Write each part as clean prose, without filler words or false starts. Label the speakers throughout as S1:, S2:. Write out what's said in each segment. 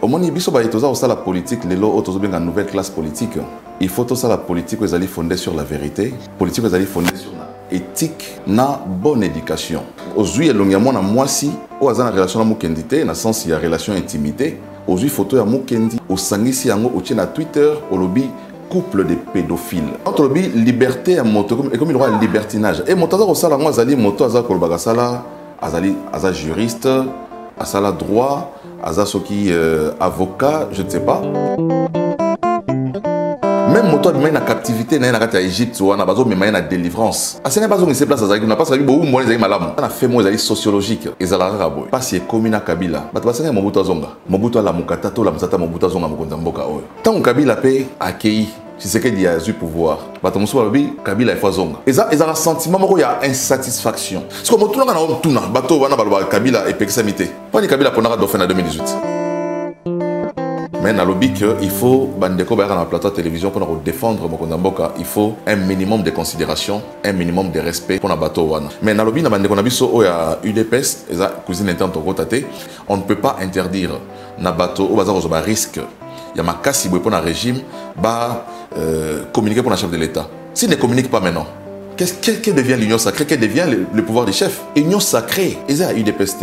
S1: Au moins, il faut que la politique, les lois, une nouvelle classe politique. Il faut que la politique soit fondée sur la vérité, la politique soit fondée sur l'éthique, la bonne éducation. Aujourd'hui, il y a moi si, au hasard de la relation avec Mukendité, dans le sens il y a relation intimité. Aujourd'hui, photo ya Mukendi, au sangisi yango, au tien à Twitter, au lobby couple de pédophiles. Entre lobby liberté à moto, et comme il y aura libertinage. Et moto au sala moi azali moto azali kolbaga sala, azali juriste, azala droit, azali soki avocat, je ne sais pas. Même moto de na captivité na na Égypte ou na bazo mais na délivrance. A ce n'est pas on se place azali na pas ça bo mo ezali malamu. Na fait mo ezali sociologique ezala rabo. Pas si komina Kabila. Bato basanga Mobutu azonga. Mobutu ala mukata to la msata Mobutu azonga mokonza mboka oyo. Tant Kabila pe accueilli si c'est qu'il y a eu pouvoir. Bato musu babi Kabila il faut zonga. Eza un sentiment moko ya insatisfaction. C'est comme tout na tuna bato wana balba Kabila et pexamité. Pas ni Kabila ponaka dauphin en 2018. Mais dans le but il faut bandeko dans la plateau de télévision pour défendre Mokondamboka, il faut un minimum de considération, un minimum de respect pour la bateau wana. Mais dans le but na bandeko na biso o ya UDPS, eza cousine interne rotate, on ne peut pas interdire na bateau au bazar au risque. Il y a ma casse pour le régime ba communiquer pour le chef de l'État. S'il ne communique pas maintenant, qu'est-ce devient l'union sacrée? Qu'est devient le pouvoir des chefs? Union sacrée, c'est à UDPS.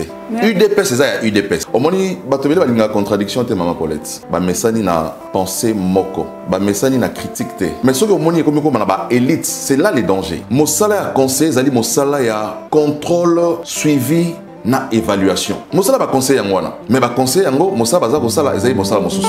S1: UDPS, c'est à UDPS. Au moment où il y a une contradiction, c'est Maman Paulette. Il y a une pensée moko. Il y a une critique. Mais ce que vous avez comme élite, c'est là les dangers. Mossala a conseil, c'est Mossala a contrôle, suivi, na évaluation. Mossala a conseil en moi. Mais le conseil en moi, Mossala a Mossala, c'est Mossala Mossous.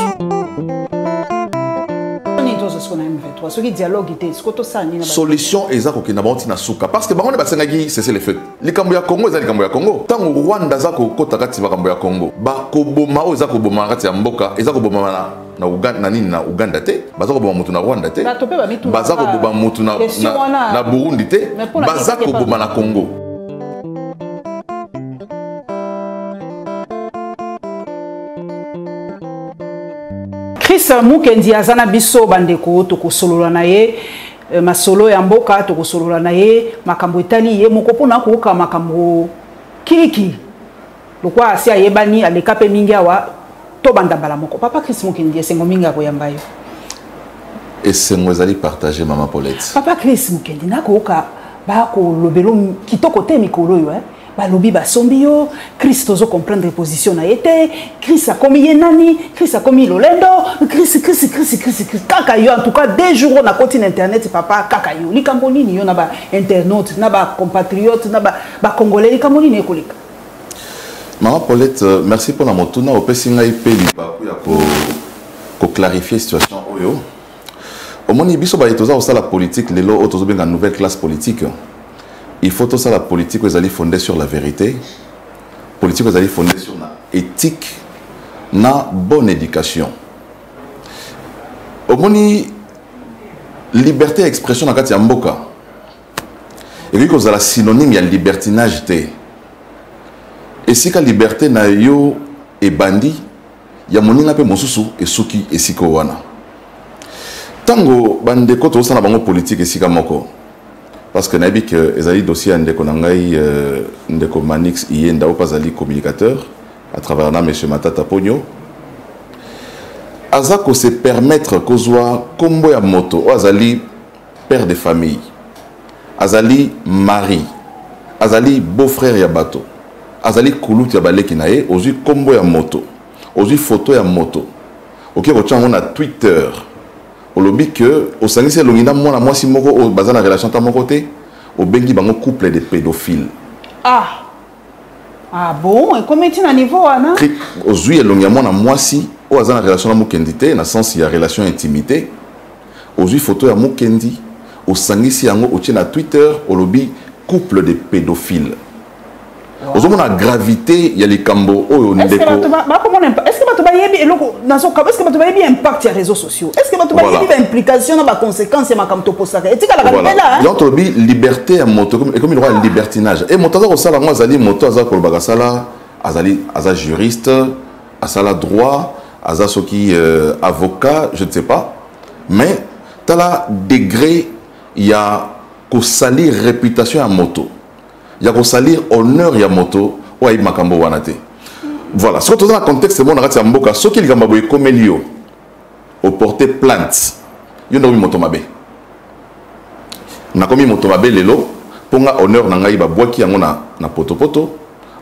S1: Solution ezako ki na banti na suka parce que bango basengaki cesser les feux. Likambo ya Congo ezali likambo ya Congo. Tango Rwanda zako kota kati makambo ya Congo. Ba koboma o ezako boma kati ya mboka, ezako boma na Uganda na nini na Uganda te, bazako boma mutu na Rwanda te. Bazako boma mutu na Burundi te, bazako boma na Congo.
S2: Chris Mukendi azana biso bandeko to kosolola na ye masolo ya mboka to kosolola na ye makambo etali ye moko na koka makambo kiki lokwa asia yebani aleka pe mingi awa to banda bala moko papa Chris Mukendi esengo mingi ko yamba yo
S1: esengo ezali partager Maman Paulette.
S2: Papa Chris Mukendi na koka ba ko lobelo kitoko te mikolo yo balobi basombi yo Chris tozo comprendre position na été Chris a commis yenani Chris a commis lolendo Chris kaka yo en tout cas 2 jours on a continué internet papa kaka yo likambo nini yo na ba internaute na ba compatriote na ba congolais likambo nini ekolika.
S1: Maman Paulette, merci pour la motuna au pesinga ipe lipaku ya ko clarifier situation oyo. Au moni biso ba etoza osala politique lelo otozo benga nouvelle classe politique. Il faut que la politique soit fondée sur la vérité, la politique soit fondée sur l'éthique, la bonne éducation. Au moins, liberté d'expression dans le mboka. Et puis, il y a synonyme, il y a libertinage. Et si la liberté na yo est bandit, il y a moninga pe mosusu et suki et siko wana. Tango bandeko to sana bango politique et sika moko. Parce que nabi que ezali dossier ndeko nangai ndeko Manix yenda ou pas ali communicateur à travers na monsieur Matata Pogno azako se permettre kozwa kombo ya moto azali père de famille azali mari azali beau-frère ya bato azali kulutu ya baleki na ye ozwi kombo ya moto ozwi photo ya moto OK ko na Twitter au lobby que au sangisi elongina mwana mwasi moko au bazana relation ta mon côté au bengi bango couple de pédophiles.
S2: Ah bon, et comment est-il à niveau ana?
S1: Aujourd'hui elongina mwana mwasi au bazana relation na Mukendité na sens il y a relation intimité. Aujourd'hui photo ya Mukendi au sangisi yango au tien na Twitter au lobby couple de pédophiles. Vous avez la gravité, il y a les cambo.
S2: Est-ce que tu as impact sur les réseaux sociaux? Est-ce que tu as une implication dans la conséquence de ma camtoposaka? Est-ce que tu as
S1: donc liberté à moto et comme il y a un libertinage. Et moto ça la moi azali moto azali kolbaka sala azali juriste, azala droit, azali soki avocat, je ne sais pas. Mais tu as la degré il y a que salir réputation à moto. Il y a que salir honneur ya moto ou aïe makambo wanate. Voilà, ce que tu as dans le contexte, c'est mon arrêt à Mboka. Ce qui est le comme Elio, au porter plainte, il y a un motomabe. Na komi motomabe lelo, pour nga honneur na ngai ba boaki yango na potopoto,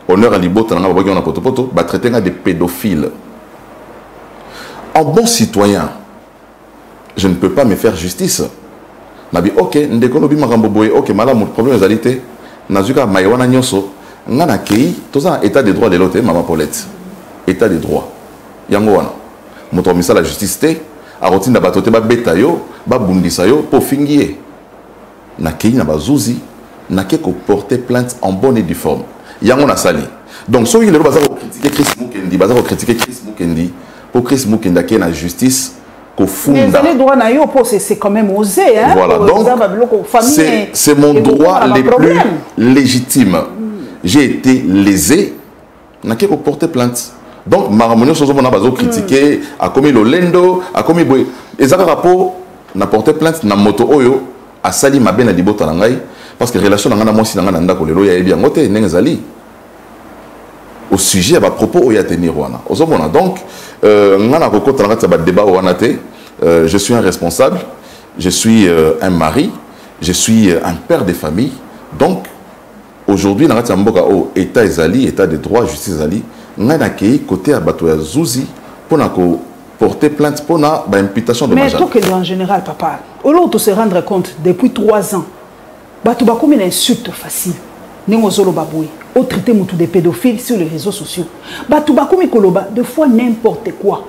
S1: honneur à libota na nga ba boaki na potopoto, ba traiter nga des pédophiles. En bon citoyen, je ne peux pas me faire justice. Nabi ok, ndeko no bi makambo boye, ok, mala mon problème ezalité, nazuka maïwana nyonso, nga na kei, tout ça état de droit de l'autre, maman Paulette. État de droit. Yango wana. Moto misa la justice te, a rotina batote ba beta yo, ba bundisa yo pour fingier. Na kei na bazuzi, na ke ko porter plainte en bonne et due forme. Yango na sali. Donc so il est bazar ko critiquer Chris Mukendi, bazar ko critiquer Chris Mukendi, pour Chris Mukendi qui est la justice.
S2: Mais les droits c'est quand même osé. Hein,
S1: voilà, donc c'est mon droit le plus légitime. J'ai été lésé, n'a qu'à porter plainte. Donc, Maramonio, on a critiqué, a commis le lendo, a commis boy. Et ça rapport, n'a porté plainte, n'a moto oyo, a sali ma ben à libo tanangai, parce que relation n'a pas moi si n'a pas nanda kolelo ya bien ngote n'engazali. Au sujet à propos où il y a tenir wana. Donc, je suis un responsable, je suis un mari, je suis un père de famille. Donc, aujourd'hui, dans l'état ezali, état de droit, justice ezali, on a accueilli côté à Batoya Zouzi pour porter plainte pour l'imputation de majeur.
S2: Mais tout en général, papa, au lieu de se rendre compte, depuis 3 ans, Batouba comme une insulte facile. Nengozolo baboué. Au traité moutou des pédophiles sur les réseaux sociaux. Batouba comme koloba, de fois n'importe quoi.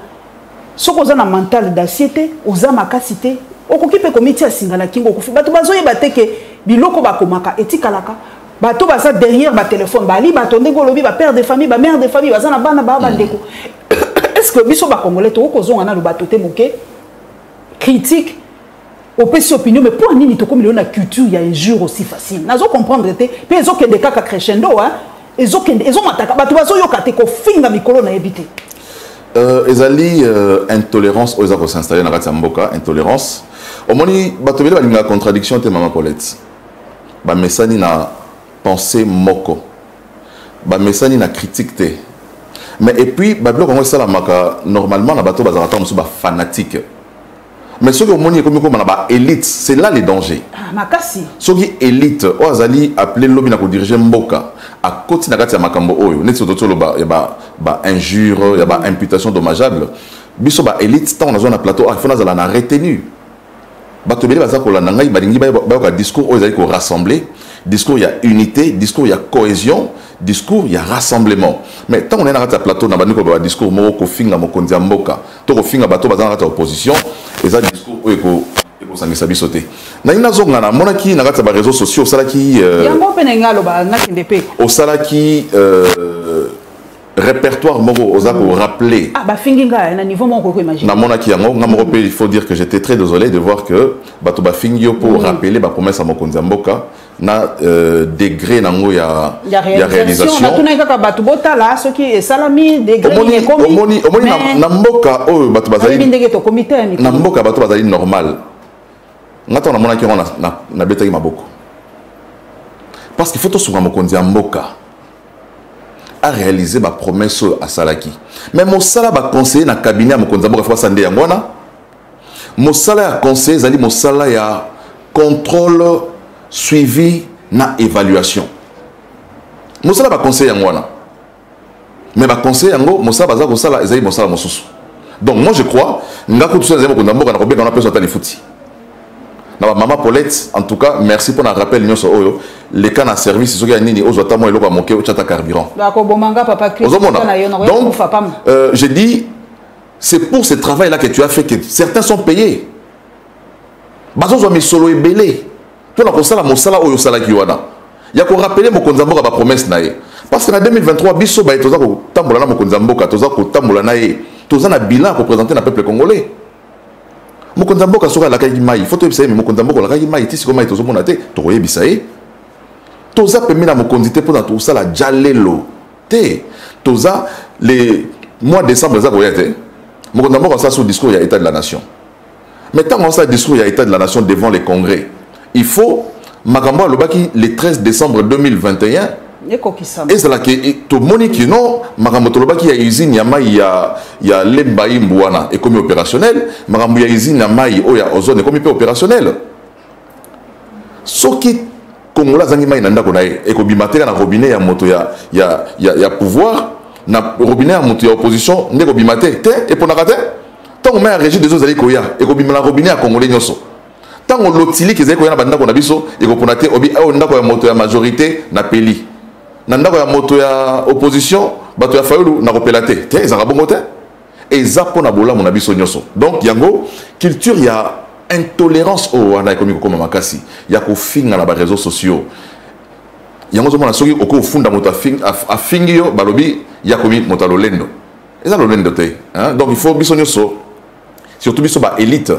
S2: Ce qu'on a un mental d'assiette, aux amakacité, au coquille comité à Singala Kingo Kofi. Batouba zoye bateke, biloko bakomaka, etikalaka. Bato baza derrière ma téléphone, bali batonde golobi, ba père de famille, ba mère de famille, baza na bana ba bandeko. Est-ce que biso ba congolais to kozo ngana lu batote moké critique au PC opinion mais pour nini to comme la culture il y a un jour aussi facile. Nazo comprendre té, pe ezo ke de kaka crescendo hein. Ezo mataka bato bazo yoka te ko finga mikolo na ebité.
S1: Ezali intolérance aux gens s'installer dans la mboka, intolérance. Au moni bato bele ba contradiction te maman Paulette. Ba mesani na pensée moko. Ba mesani na critique te. Mais et puis bablo comme ça la maka normalement na bato bazarata musu ba fanatique. Mais ceux qui ont monnaie comme ba élite, c'est là les dangers.
S2: Ah makasi.
S1: Ceux qui élite o azali appelé lobby na ko diriger mboka à côté na kati ya makambo oyo net soto loba ya ba injure, ya ba imputation dommageable. Biso ba élite tant on a zone na plateau, il faut na na retenu. Bato bele baza ko la ngai balingi ba ka discours o ezali ko rassembler. Discours, il y a unité, discours, il y a cohésion, discours, il y a rassemblement. Mais tant on est dans le plateau, on a un discours, on a un finga, on a un finga, bateau, on a une opposition, et ça, discours, il faut s'en sauter. Na ina zonga na mona ki na kata ba réseaux sociaux sala ki
S2: yango penenga lo ba na kindepe
S1: au sala ki répertoire moko oza ko rappeler
S2: ah ba finginga na niveau moko ko imaginer
S1: na mona ki yango nga moko pe il faut dire que j'étais très désolé de voir que bato ba fingio pour rappeler ba promesse à mokonzi mboka na degré nango ya réalisation
S2: na tuna kaka bato botala ce qui est salami degré ni komi
S1: omoni na mboka oyo bato bazali
S2: ndenge to comité
S1: na mboka bato bazali normal ngata na mona ki na betaki maboko parce qu'il faut to sunga mokonzi mboka a réalisé ma promesse à Salaki. Mais mon salaire va conseiller dans le cabinet à mon konzambo fois sandé yangwana. Mon salaire a conseillé zali mon salaire ya contrôle suivi na évaluation. Mon salaire va conseiller yangwana. Mais va conseiller yango mon salaire va conseiller zali mon salaire mosusu. Donc moi je crois ngako tout ça zali mon konzambo kana robé dans la personne tali fouti. Maman Paulette, en tout cas, merci pour le rappel. Les cas de service, ceux qui ont nini, aux autres, ils ont manqué au chata carburant. Donc, je dis, c'est pour ce travail-là que tu as fait que certains sont payés. Bazo mis solo et belé. Pour la consala, mon sala ou sala kiwana. Il y a qu'on rappeler mon konzambo à ma promesse nae. Parce qu'en 2023, biso ba etoza ko tambola na mon konzambo ka toza ko tambola nae. Toza na bilan pour présenter le peuple congolais. Mokonzambo kasoka la kayi mai faut te savoir mais mokonzambo la kayi mai tisi koma itozo mona te to yebisaye toza permis na mokonzité pour tout ça la jalelo te toza les mois de décembre za koyete mokonzambo ka ça sur discours il y a état de la nation mais tant on ça discours il y a état de la nation devant les congrès il faut makambo lobaki le 13 décembre 2021 ezalaki tomoni kino makambo tolobaki ya usine ya mai ya Lemba Imbwana ekomi opérationnel, makambo ya usine ya mai oyo ya Ozone ekomi pe opérationnel. Soki Kongola zangi mai na ndako na ye ekobima te na robinet ya moto ya pouvoir na robinet ya moto ya opposition nde ekobima te eponaka te ntango mai ya régie des eaux ezali koya ekobima na robinet ya congolais nyonso. Ntango lotili ezali koya na bandako na biso ekopona te oyo ndako ya moto ya majorité na peli na ndako ya moto ya opposition bato ya fayulu na kopela te ezaka bongo te eza mpo na bolamu na biso nyonso. Donc yango culture ya intolérance oyo wana ekomi kokoma makasi ya kofinga na bareseaux sociaux yango ozomona soki okofunda moto afingi yo balobi yakomi moto ya lolendo eza lolendo te. Donc il faut biso nyonso surtout biso baélite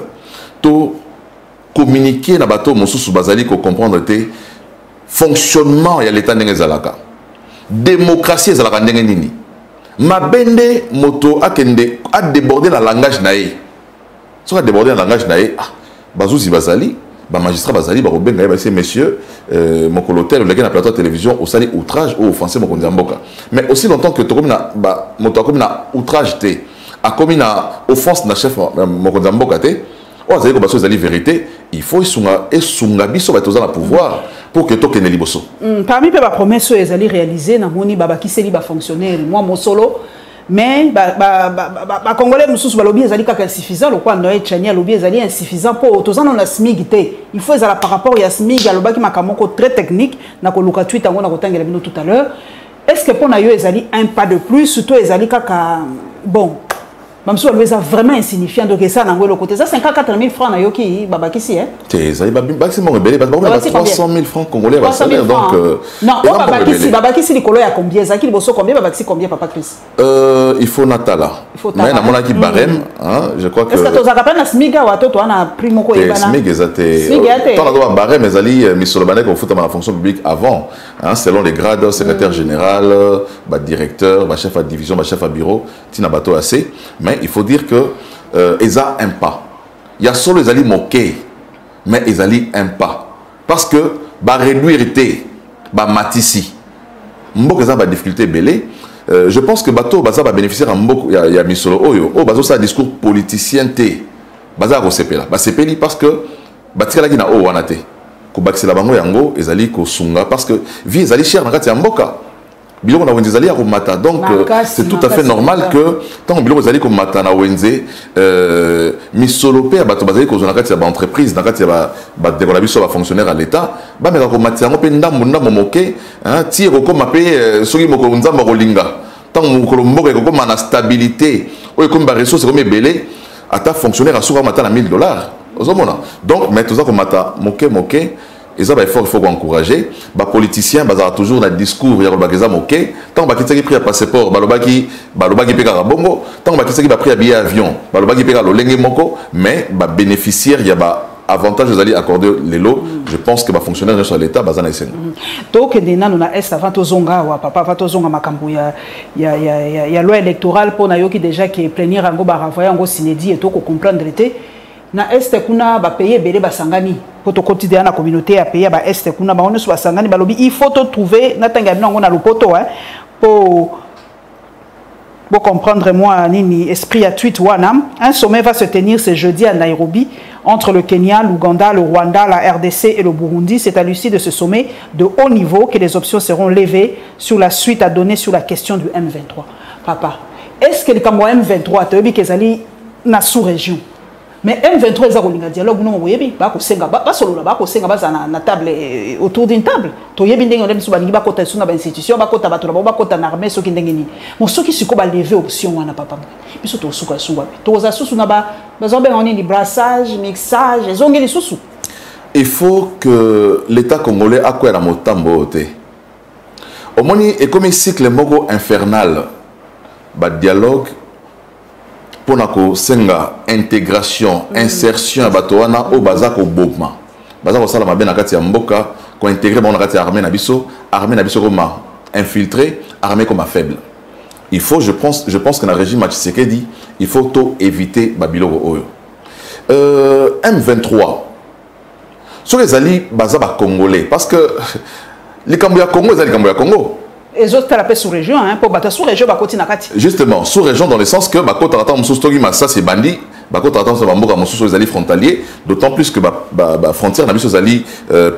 S1: to communiquer na bato mosusu bazali kocomprendre te fonctionnement ya l'état ndenge ezalaka, démocratie ezalaka ndenge nini, mabende moto akende a déborder la langage na ye soki a déborder la langage na ye bazuzi bazali ba magistrat bazali ba robenga ba messieurs mokolo tel le na plateau de télévision au sali outrage ou offensé mokonzi mboka, mais aussi longtemps que to comme na moto akomi na outrage te akomi na offense na chef mokonzi mboka te o azali ko baso ezali vérité, il faut esunga biso bato za na pouvoir pour que tokene liboso.
S2: Parmi les promesses ezali réalisées na moni baba kiseli ba fonctionnaire moi mon solo mais ba congolais mususu ba lobby ezali kaka insuffisant le quoi Noé Chania lobby ezali insuffisant pour tozana na SMIG te, il faut ezala par rapport ya SMIG alobaki makamoko très technique na ko luka tweet ngona ko tangela bino tout à l'heure. Est-ce que pour na yo ezali un pas de plus surtout ezali kaka bon même si c'est vraiment insignifiant donc ça dans le côté ça 54 000 francs na yo ki babaki si
S1: ça il maximum rebelle parce que 300 000 francs congolais va salaire donc
S2: non babaki si likolo ya combien ça ki liboso combien babaki si combien papa Chris
S1: il faut natala mais na mona ki barème je crois que
S2: est-ce que tu as appris na smiga wa to na primo ko ebana
S1: smiga ezate tant na barème ezali misolobane ko futa na fonction publique avant selon les grades secrétaire général directeur chef de division chef de bureau tina bato assez. Mais il faut dire que ils ont un pas. Il y a solo les alliés moqués, mais ils alliés un pas. Parce que bah réduire été, bah matissi. Mbok ils ont des difficultés belées. Je pense que bateau baza va bénéficier en mbok il y a mis solo oyo. Oh bateau ça discours politicien té. Baza ko sepela. Bah sepeli parce que batika la gina o wanate. Ko baxi la bango yango ils alliés ko sunga parce que vie ils alliés cher na kati ya mboka. Biloko na wenze zali ya komata donc c'est tout à fait normal que tant biloko zali komata na wenze misolo pe bato bazali ko zona kati ya ba entreprise na kati ya ba dekola biso ba fonctionnaire à l'état ba meka komata ngo pe ndambo moke ti ko koma pe soki moko nzamba kolinga tant mokolo mboka ko koma na stabilité o ko mba ressources comme belé ata fonctionnaire asuka mata na $1000 ozomona donc mais tout ça komata moke et ça, il faut encourager. Les politiciens, ils ont toujours un discours, ils ont ok. Tant qu'ils ont pris un passeport, ils ont pris un bongo. Tant qu'ils ont pris un billet d'avion, ils ont pris un lenge moko. Mais les bénéficiaires, il y a des avantages à accorder les lots. Je pense que les fonctionnaires sur l'État, ils ont essayé. Donc, nous avons avant Tozonga, papa, avant Tozonga, il y a loi électorale pour nous qui déjà qui est plénière, en gros, sinédi et tout, qu'on comprendre l'été. Na este kuna ba payer belé ba sangani pour to quotidien na communauté a payer ba este kuna ba on so ba sangani ba lobi il faut te trouver na tanga bino ngona lopoto pour comprendre moi nini esprit à tweet wana. Un sommet va se tenir ce jeudi à Nairobi entre le Kenya, l'Ouganda, le Rwanda, la RDC et le Burundi. C'est à l'issue de ce sommet de haut niveau que les options seront levées sur la suite à donner sur la question du M23. Papa, est-ce que le M23 te bi kezali na sous-région? Mais M23 ils ont un dialogue non oui ba ko senga ba solo ba ko senga ba na table autour d'une table to yebi ndenge ndem suba ba ko ta suna ba institution ba ko ta bato ba ko ta na armée soki ndenge ni mo soki siko ba lever option wana papa biso to suka suba to za susu na ba zobe on ni brassage mixage ezongeli susu. Il faut que l'état congolais akwela motambo te omoni et comme cycle moko infernal ba dialogue pour na senga intégration insertion batoana au bazako bobma bazako sala mabe na kati ya mboka ko intégrer ba na kati ya armée na biso comme infiltré armée comme faible. Il faut je pense que dans le régime Tshisekedi il faut tout éviter babiloko oyo M23 sur les alliés bazaba congolais parce que Les Cambodgiens Congo, les Cambodgiens Congo.
S2: Les autres la paix sous région, hein, pour battre sous région, bakoti nakati.
S1: Justement, sous région dans le sens que bakota attend moussou stogi massa c'est bandi, bakota attend ce bamboka moussou les alliés frontaliers, d'autant plus que ba frontière n'a mis aux alliés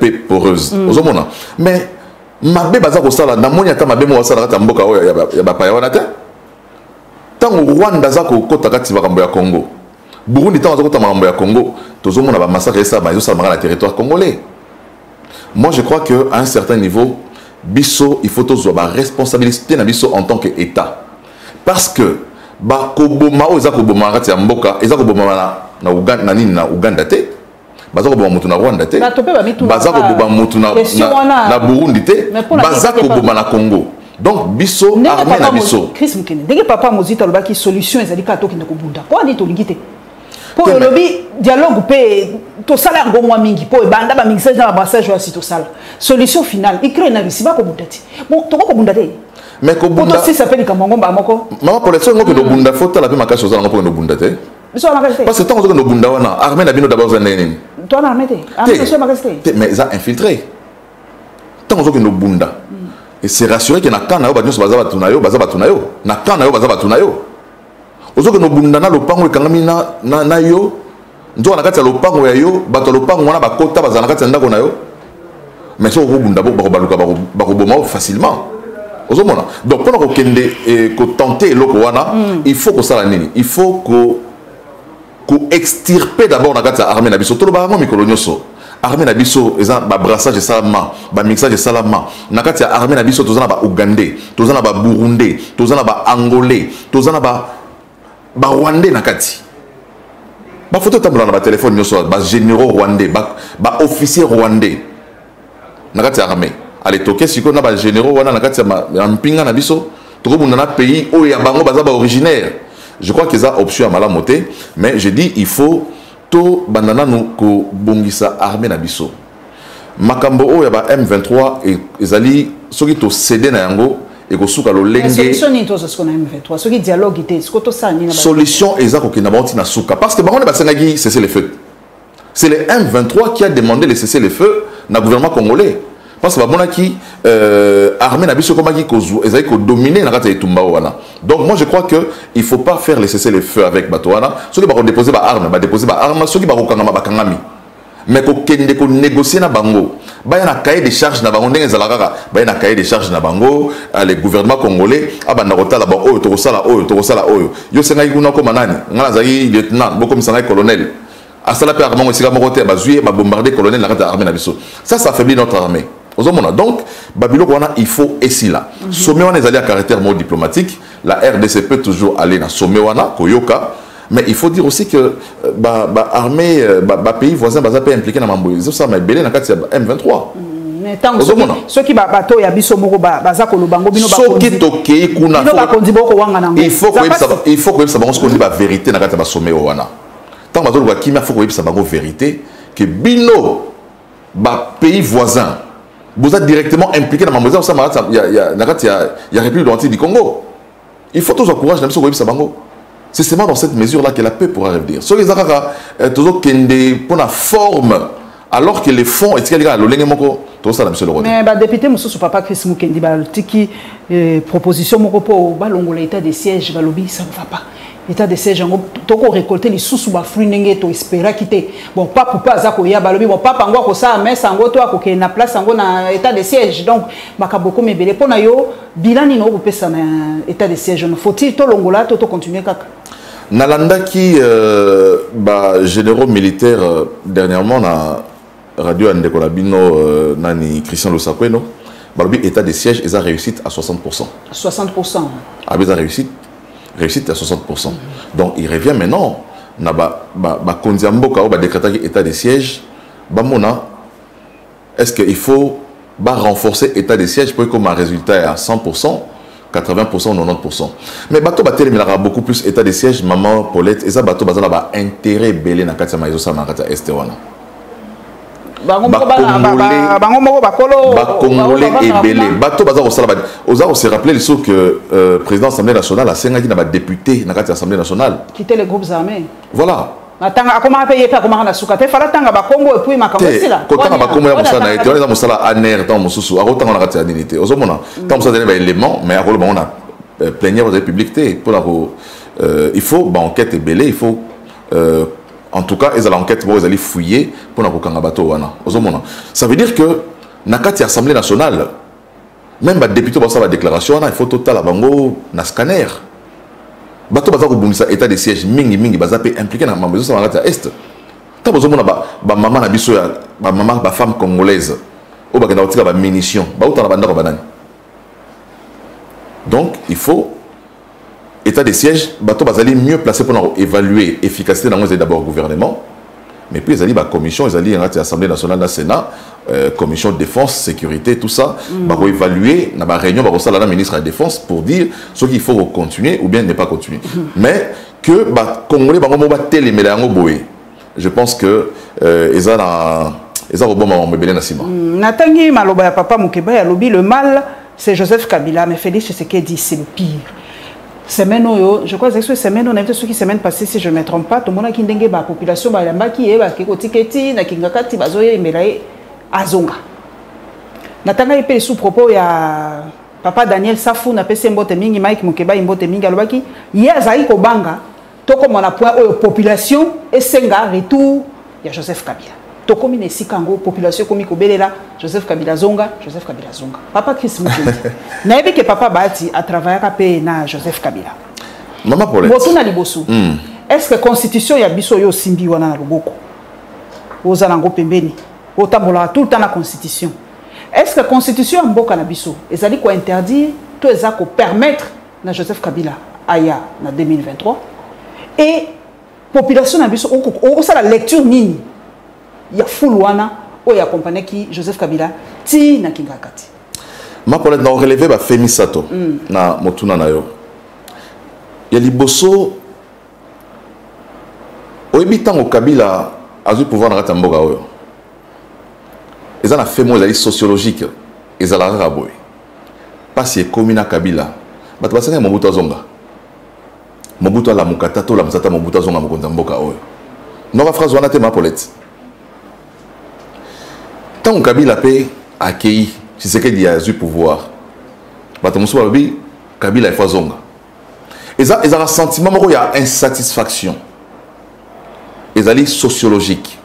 S1: paix poreuse. Ozomona. Mais mabe baza ko sala na moni ata mabe mo sala kata mboka oyo ya ba pa wana te. Tango Rwanda za ko kota kati bakambo ya Congo. Burundi tango za kota makambo ya Congo, tozomona ba massacre ça ba yo sala na territoire congolais. Moi je crois que à un certain niveau Bisso, il faut tous avoir responsabilité na biso en tant qu'État. Parce que ba koboma o za koboma ngati ya mboka, eza koboma na Uganda na nini na Uganda te. Baza koboma mutu na Rwanda te. Baza koboma mutu na Burundi te. Baza koboma na Congo. Donc biso armée na biso.
S2: Chris Mukene. Dès que papa Mozita lobaki solution ezali ka to ki ndakobunda. Ko andi to lingite. Pour le lobby dialogue pe to sala ngo mwa mingi po banda ba mingi na brassage wa sito sala solution finale ikre na bisiba ko bundati bon to ko bundate
S1: mais ko bunda
S2: si ça fait kamongo ba moko
S1: mama pour les ngo ko bunda faut la pe makaso za ngo ko bundate
S2: biso na makase
S1: parce que tant ngo bunda wana armée na bino d'abord za nene
S2: to na armée te armée so makase
S1: mais ça infiltré tant ngo bunda et c'est rassuré que na kana yo ba nyos baza batunayo na kana yo baza batunayo ozoke no bunda na lopango ekangami na yo nzo na kati ya lopango ya yo bato lopango wana bakota bazana kati ya ndako na yo mais so ko bunda ba baluka ba ko boma facilement ozomona donc pour ko kende ko tenter loko wana il faut ko sala nini il faut ko extirper d'abord na kati ya armée na biso to ba ngo mikolo nyoso armée na biso eza ba brassage salama ba mixage salama na kati ya armée na biso tozana ba ougandais tozana ba burundais tozana ba angolais tozana ba Rwandais nakati. Ba photo tambola na ba téléphone nyoso ba généraux rwandais, ba officiers rwandais. Nakati armée. Allez toke siko na ba généraux wana nakati ya mpinga na biso, toko bunda na pays o ya bango baza ba originaire. Je crois que ça option à malamoté, mais je dis il faut to bandana no ko bongisa armée na biso. Makambo o ya ba M23 et ezali soki to céder na yango et que souka lo lenge
S2: solution ni to ce qu'on a M23 ce qui dialogue était ce que to ça ni na
S1: solution ezako ki na boti na souka parce que bango ba sengaki cesser les feux. C'est le M23 qui a demandé de cesser les feux na gouvernement congolais parce que babona ki armée na biso komaki kozu ezali ko dominer na kata etumba wana. Donc moi je crois que il faut pas faire les cesser les feux avec Batouana, ceux qui ba déposer ba arme, ceux qui ba kangama ba kangami. Mais ko kende ko négocier na bango ba na cahier de charges na bango ndenge zalaka ba na cahier de charges na bango le gouvernement congolais abanda kotala ba oyo to sala oyo yo senga kuna ko manani ngala zaki lieutenant boko misanga colonel asala pe armement esika moko te ba zuye ba bombarder colonel na kata armée na biso ça affaiblit notre armée ozomona donc babilo wana il faut esi là sommet wana ezali à caractère mot diplomatique la RDC peut toujours aller na sommet wana koyoka. Mais il faut dire aussi que l'armée, les pays voisins sont impliqués dans Mambo. Ils sont belé dans le M23.
S2: Mais tant que ceux qui bateau ya biso moko baza ko lubango bino ba
S1: il faut que ça balance qu'on dit la vérité dans le sommet wana. Tant bateau le qui il faut que ça balance vérité que bino pays voisins vous êtes directement impliqués dans Mambo. Ça il y a République du Congo. Il faut tous encourager dans ce bango. C'est seulement dans cette mesure-là que la paix pourra revenir. Ce qui est toujours pour la forme, alors que les fonds, est-ce qu'il y a tout ça, monsieur le roi.
S2: Mais le député Moussou Papa Chris Mukendi, il proposition pour l'état de siège, ça ne va pas. L'état de siège, tu as récolté les sous bas fruits, tu espérais quitter. Bon, pas pour pas ça, bon, pas pour encore ça, mais ça, toi, que na place, na état de siège. Donc, beaucoup mais belé pour nayo, bilan ni no peut ça na état de siège. Faut-il to longola, to continuer kaka.
S1: Nalanda qui généraux militaires dernièrement na radio Andeko Labino nani Christian Losakweno, balobi état de siège ils a réussi à 60%.
S2: 60%.
S1: Ah ils a réussite à 60%. Donc il revient maintenant na kondiamboka ou décréter état de siège bamona est-ce qu'il faut renforcer état de siège pour comme un résultat à 100%, 80%, 90%. Mais bateau batel il aura beaucoup plus état de siège maman Paulette et ça bateau bazala ba intérêt belé na kati maizo sa na kati este wana. Congolais et belé bateau bazala sala ba oza se rappeler le saut que président de l'Assemblée nationale a 5 ans qui n'a pas député na kati Assemblée nationale
S2: quitter les groupes armés.
S1: Voilà.
S2: Natanga akoma paye pa koma na suka te fala tanga ba kombo et puis makambo sila.
S1: Ko tanga ba kombo ya musala na ete on musala aner dans mususu ako tanga na kati ya dinité. Ozomona tant musala ba élément mais akolo ba on a plénière de publicité pour la il faut ba enquête belé il faut en tout cas ils allaient enquête pour ils allaient fouiller pour na ko kanga bato wana. Ozomona ça veut dire que na kati ya assemblée nationale même ba député ba ça ba déclaration il faut total bango na scanner. Bato baza ko bundisa état de siège mingi baza pe impliqué na mambezo sa ngata est. Ta bozo mona ba maman na biso ya ba maman ba femme congolaise o ba kenda otika ba munitions ba utana banda ko banani. Donc il faut état de siège bato bazali mieux placé pour évaluer efficacité dans d'abord gouvernement mais puis ils allaient ba commission ils allaient ngata assemblée nationale na sénat commission de défense sécurité tout ça ba ko évaluer na ba réunion ba ko sala na ministre de la défense pour dire ce qu'il faut continuer ou bien ne pas continuer mais que ba congolais ba mo ba télémela yango boye je pense que eza robot ma mbebele na sima
S2: natangi maloba ya papa Mukeba ya lobi le mal c'est Joseph Kabila mais Félix Tshisekedi c'est le pire. Semaine je crois que c'est semaine on a vu ceux qui semaine passée si je ne me trompe pas tout le monde qui ndenge ba population ba lamba qui est ba ki kotiketi na kingakati bazoye melaye azonga natanga epele sous propos ya papa Daniel Safou na pese mbote mingi Mike Mukeba mbote mingi alobaki ya zai ko banga to comme on a point population esenga retour ya Joseph Kabila to comme ne sikango population komi ko belela Joseph Kabila zonga papa Chris Mukendi na ebi que papa Bati a travaillé pe na Joseph Kabila
S1: maman Paulette
S2: botuna liboso est-ce que constitution ya biso yo simbi wana na loboko ozanango pembeni otambola tout le temps la constitution est-ce que la constitution en mboka na biso ezali ko interdire to eza ko permettre na Joseph Kabila aya na 2023 et population na biso o ça la lecture nini ya fulwana o ya accompagner qui Joseph Kabila ti na kingakati
S1: ma Paulette na relever ba Femi Sato na motuna na yo ya liboso o ebitango Kabila azu pouvoir na katamboka oyo ils ont fait moi sociologique ils ont la raboy parce que commune Kabila bato basanga Mobutu azonga Mobutu ala mukata to la msata Mobutu azonga mokonza mboka oyo nova phrase wana te ma Paulette tant Kabila pe accueilli Tshisekedi a eu pouvoir bato musu babi Kabila il faut zonga ils ont un sentiment il y a insatisfaction ils ont sociologique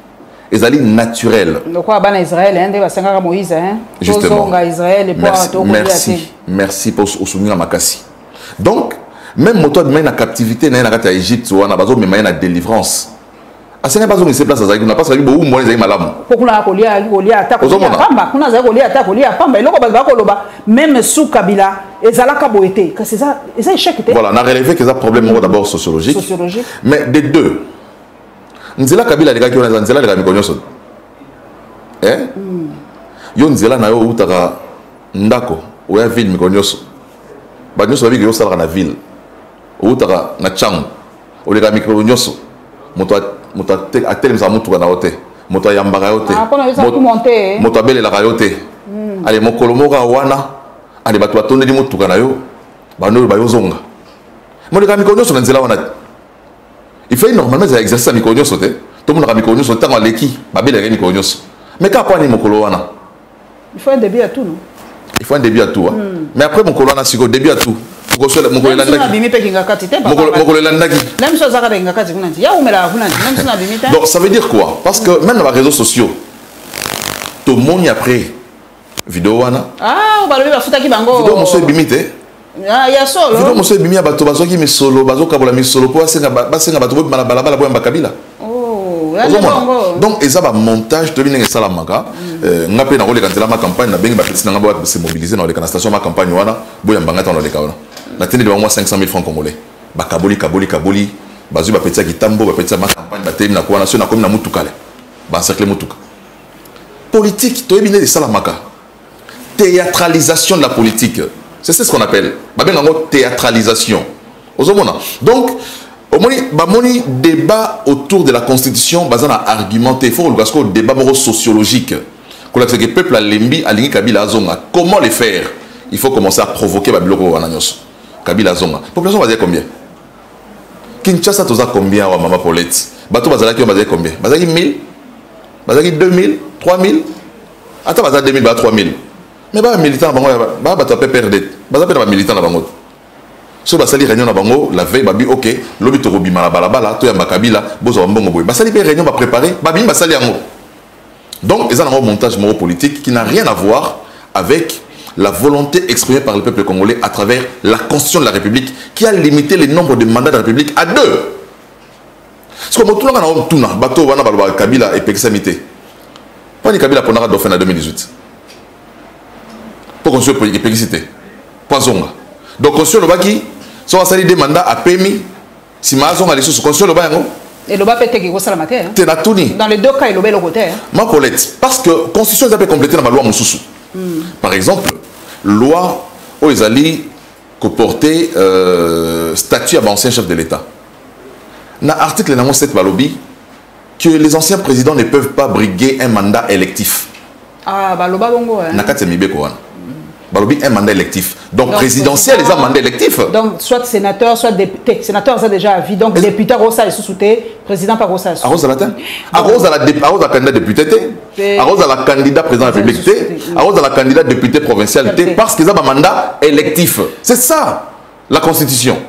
S1: ils allaient naturel.
S2: Donc quoi ban Israël hein de basanga Moïse hein.
S1: Justement.
S2: Israël
S1: merci pour souvenir makasi. Donc même moto de na captivité na kati ya Égypte wana bazo mema na délivrance. Asena bazo ngi se place azali na parce que bo mo ezali malamu.
S2: Pokuna kolia attaque pamba kuna za kolia attaque pamba eloko ba koloba même sous Kabila ezalaka boete que c'est ça échec.
S1: Voilà, on a relevé que ça problème d'abord sociologique. Mais des deux nzela Kabila leka kiona nzela leka mikonyoso yo nzela na yo utaka ndako oya ville mikonyoso ba nyoso babi yo sala na ville utaka na changu oleka mikonyoso moto atele msa mutu na hote moto yambaka yote moto abele la yote ale mokolo moka wana ale batu batonde di mutu na yo bano ba yo zonga mo leka mikonyoso na nzela wana il fait normalement ça exerce ça mikonyo sote tout le monde a mikonyo sote tant leki babele a mikonyo mais quand pas ni mokolo wana
S2: il faut un début à tout non
S1: il faut un début à tout mais après mokolo wana siko début à tout mokolo mokolo landaki mokolo landaki
S2: même chose à ngakati kuna ya umela kuna même chose na bimita
S1: donc ça veut dire quoi parce que même dans les réseaux sociaux tout le monde après vidéo wana
S2: ba lobi ba futaki bango
S1: vidéo monsieur bimite
S2: ya solo
S1: vidéo monsieur bimia bato bazoki mi solo bazoka bola mi solo po asenga bato bo bala bala po Kabila donc ils ont un montage de l'ingé salamaka ngape na roleka nzela ma campagne na bengi ba petit na ngaba se mobiliser na la station ma campagne wana boya mbangata na le kaona na tene de 500 000 francs congolais ba kaboli bazu ba petit kitambo ba petit ma campagne ba temi na kwa nation na komi na mutukale ba cercle mutuka politique to ebine de salamaka théâtralisation de la politique. C'est ce qu'on appelle la théâtralisation. Donc, au débat autour de la Constitution, il faut argumenter, il faut un débat sociologique. Le peuple a lembi, a Kabila Zonga. Comment le faire? Il faut commencer à provoquer Kabila Zonga. La population va dire combien? Kinshasa, tu as combien, Maman Paulette? bato bazalaki bazali combien? Bazalaki 1000, bazalaki 2000, 3000. Attends, bazalaki 2000, bazalaki 3000. Mais ba militant bango ba bato pe perdre. Bazalaki ba militant na bango. So basali réunion na bango la veille babi OK, lobi to robima la balabala, to ya makabila, bozo mbongo boy. Basali pe réunion ba préparer, babi basali yango. Donc, ils ont un montage politique qui n'a rien à voir avec la volonté exprimée par le peuple congolais à travers la Constitution de la République qui a limité le nombre de mandats de la République à 2. Parce que tout le monde a un bateau, Kabila et Peksamité. Pas Kabila pour Dauphin en 2018. Pour construire Peksamité. Poisson. Donc, construire le baki, si on a sali des mandats à PMI, si Mazon a les sous, construire le baki.
S2: Et le bas peut être la matière.
S1: Dans
S2: les deux cas, il est le côté.
S1: Ma Colette, parce que la Constitution est complétée dans la loi Moussoussou. Par exemple, loi où ils allaient comporter statut à l'ancien chef de l'État. Dans l'article 7 Balobi, que les anciens présidents ne peuvent pas briguer un mandat électif.
S2: Ah, Baloba Bongo.
S1: Nakati Mibeko. Balobi un mandat électif. Donc présidentiel, les mandat électif.
S2: Donc soit sénateur, soit député. Sénateur, ça déjà avis. Donc député, Rosa est sous-souté. Président par Rosa.
S1: Arrose à la tête. Arrose à la candidat député. Arrose à la candidat président de la République. Arrose à la candidat député provincial. Parce qu'ils ont un mandat électif. C'est ça la Constitution.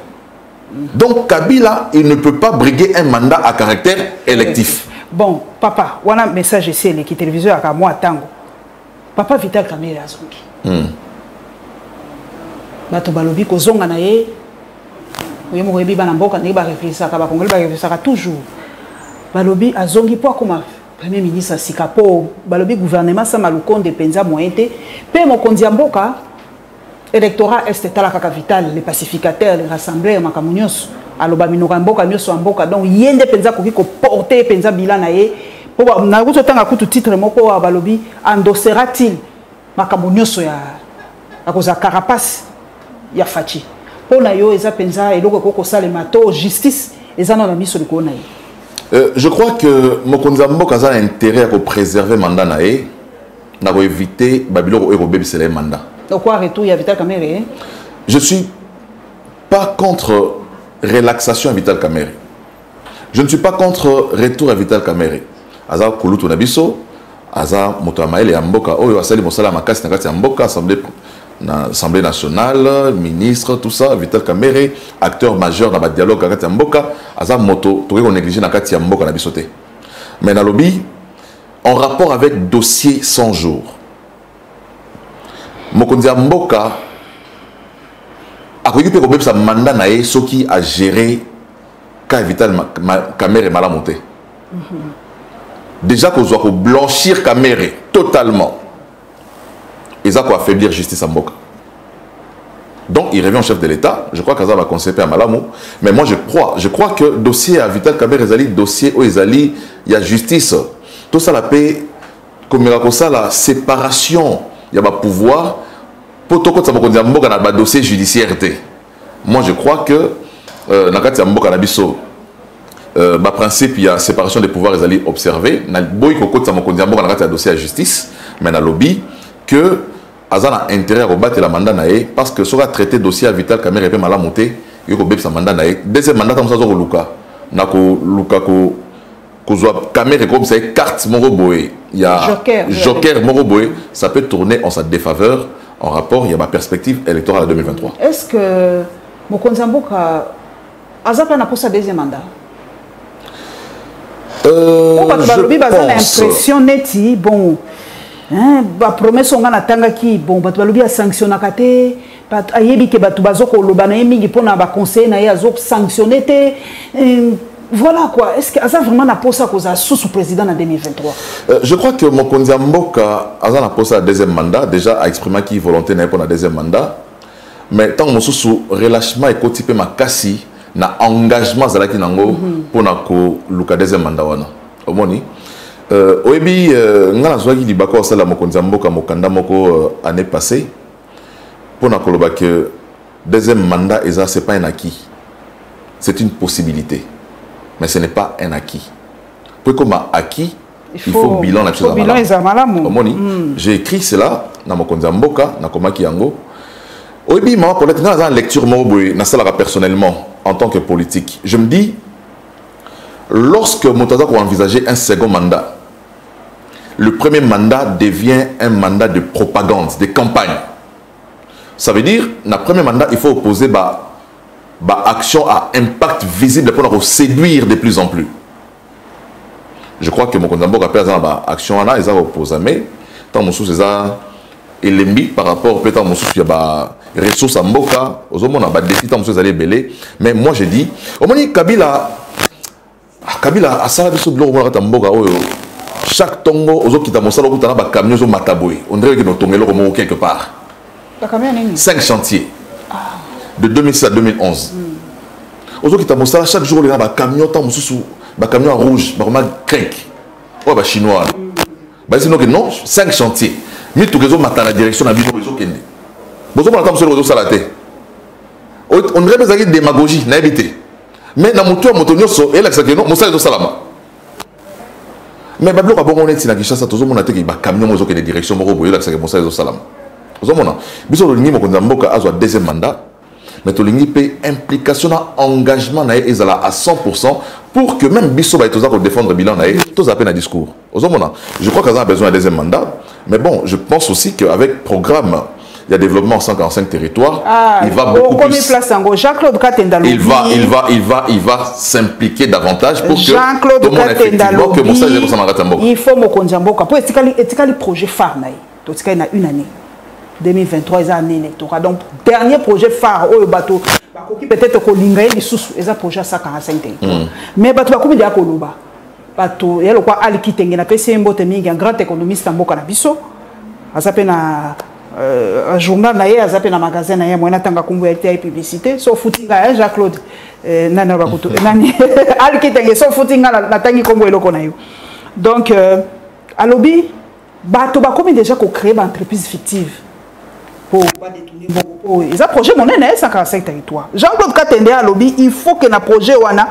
S1: Donc Kabila, il ne peut pas briguer un mandat à caractère électif.
S2: Bon, papa, on a un message ici, qui téléviseur à moi tango. Papa Vital Kamerhe azongi. Bato balobi ko zonga na ye. Oyo mo yebi bana mboka ne ba réfléchir ka ba congolais ba réfléchir toujours. Balobi azongi po comme premier ministre Sikapo, balobi gouvernement sa malukonde penza moyente, pe mo konzi mboka électorat est la capitale, les pacificateurs, les rassembleurs makamunios, aloba minoka mboka nyoso mboka donc yende penza ko porter penza bilan na ye. Po na ko tanga kutu titre moko wa balobi endossera-t-il makamunioso ya akoza carapace ya fachi. Pour na yo eza penza eloko koko salema to justice eza na miso de kona ye.
S1: Je crois que Mokonzi Mboka a intérêt à préserver mandat nae, na éviter Babylone et bébé c'est mandat.
S2: Donc quoi retour ya Vital Kamerhe?
S1: Je suis pas contre relaxation à Vital Kamerhe. Je ne suis pas contre retour à Vital Kamerhe. Aza kulutu na biso, aza moto amaele ya mboka oyo asali mosala makasi na kati ya mboka Assemblée nationale, ministre, tout ça, Vital Kamerhe, acteur majeur dans le dialogue avec Mboka, Aza Moto, tout le monde négligé dans le Mboka na bisoté. Mais dans le lobby, en rapport avec dossier 100 jours, Mokonzi Mboka a occupé sa mandat naé, ce qui a géré quand Vital Kamerhe malamonté. Déjà qu'on doit blanchir Kamerhe totalement. Ils ont affaiblir la justice à Mboka. Donc, il revient au chef de l'État. Je crois qu'Azal va conceper à Malamou. Mais moi, je crois que le dossier à Vital Kamerhe, dossier où il y a justice. Tout ça, la paix, comme il y a la séparation, il y a un pouvoir. Pour tout ça, il y a un dossier judiciaire. Moi, je crois que dans le principe, il y a séparation des pouvoirs, ils allaient observer. Dans le dossier à justice, mais dans le lobby, que Azana a intérêt à rebattre la mandat naé parce que si on a traité dossier à Vital Kamerhe et mal monté, il faut sa mandat naé. Deuxième mandat comme ça au Luka, nako Luka ko kozwa Kamerhe comme ça carte moroboé, il y a Joker moroboé, ça peut tourner en sa défaveur en rapport il y a ma perspective électorale à 2023.
S2: Est-ce que Mokonzi Mboka Azapa n'a pas sa deuxième mandat?
S1: Je pense.
S2: L'impression neti bon. Ba promesse on a tanga ki bon batu balobi a sanctionner kate bat ayebi ke batu bazoko lobana mingi pona ba conseil na ya zo sanctionner te voilà quoi. Est-ce que ça vraiment na posa koza sous président en 2023?
S1: Je crois que Mokonzi Mboka a na posa deuxième mandat déjà a exprimé qui volonté na pour na deuxième mandat mais tant mon sous relâchement et côté makasi na engagement zalaki nango pour na ko luka deuxième mandat wana omoni. Oebi ngana zwaki libako osala Mokonzi Mboka mokanda moko année passée pour na koloba que deuxième mandat c'est pas un acquis, c'est une possibilité mais ce n'est pas un acquis. Pour comme acquis il faut bilan la chose j'ai écrit cela na Mokonzi Mboka na komaki yango oebi mama pour être lecture mo boy na sala personnellement en tant que politique je me dis lorsque Moutaza a envisagé un second mandat, le premier mandat devient un mandat de propagande, de campagne. Ça veut dire, dans le premier mandat, il faut opposer action à impact visible pour séduire de plus en plus. Je crois que mon condamné a fait action à ils ont opposé, mais tant mon sous et l'embi par rapport peut-être mon sous il y a ressources à Mboka, aux hommes on a défi tant mon sous aller belé, mais moi j'ai dit, au moins Kabila a ça la sur blog on Mboka chaque tongo aux autres qui t'a montré au tana ba camion au mataboué, on dirait que nos tongelo comme quelque part. 5 chantiers de 2006 à 2011. Aux autres qui t'a montré chaque jour il y a un camion tant mon sous un camion rouge, un grec, ou un chinois. Sinon que non, 5 chantiers. Mais tout le monde dans la direction de la vie. On dirait que c'est démagogie, mais dans mon tour, mon tonneau, il y a un salama. Mais Bablo a bon honnête, il y a tout le monde qui a un camion dans la direction de la vie. Il y a un deuxième mandat. Mais tout le monde peut implication engagement à 100% pour que même Bisso va défendre le bilan tous à peine un discours. Je crois qu'il a besoin d'un deuxième mandat, mais bon, je pense aussi qu'avec programme, il y a développement en 145 territoires, il va beaucoup plus. Il va s'impliquer davantage pour que tout le monde effectivement que
S2: il faut Mokonjamboka pour le projet phare une année. 2023 est année électorale. Donc, dernier projet phare, bateau, peut-être que l'ingénieur est un projet à 145 territoires. Mais bateau, comme il y a Koloba, bateau, il y a le quoi Alki Tengue, na PC Mbotemi, un grand économiste en Boka Nabiso, à s'appelle un journal naïe, à s'appelle un magasin naïe, moi n'attends qu'on voit la publicité, sauf footinga, Jacques-Claude, Nana Bakoto, Nani, Alki Tengue, sauf footinga, la tangi comme le konayo. Donc, à lobby, bateau, comme déjà qu'on crée une entreprise fictive. Pour détourner beaucoup. Ils ont projet mon année 145 territoires. Jean-Claude Katende à lobby, il faut que le projet wana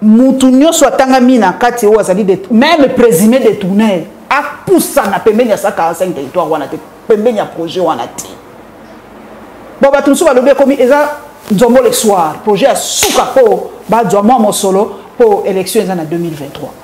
S2: Moutounio soit tangamina kati ou azali de même présumé détourner a poussa na pembeni ya 145 territoires wana te pembeni ya projet wana ti. Bon ba tout ça lobby comme eza nzombo le soir projet à souka po ba nzombo mo solo pour élection en 2023.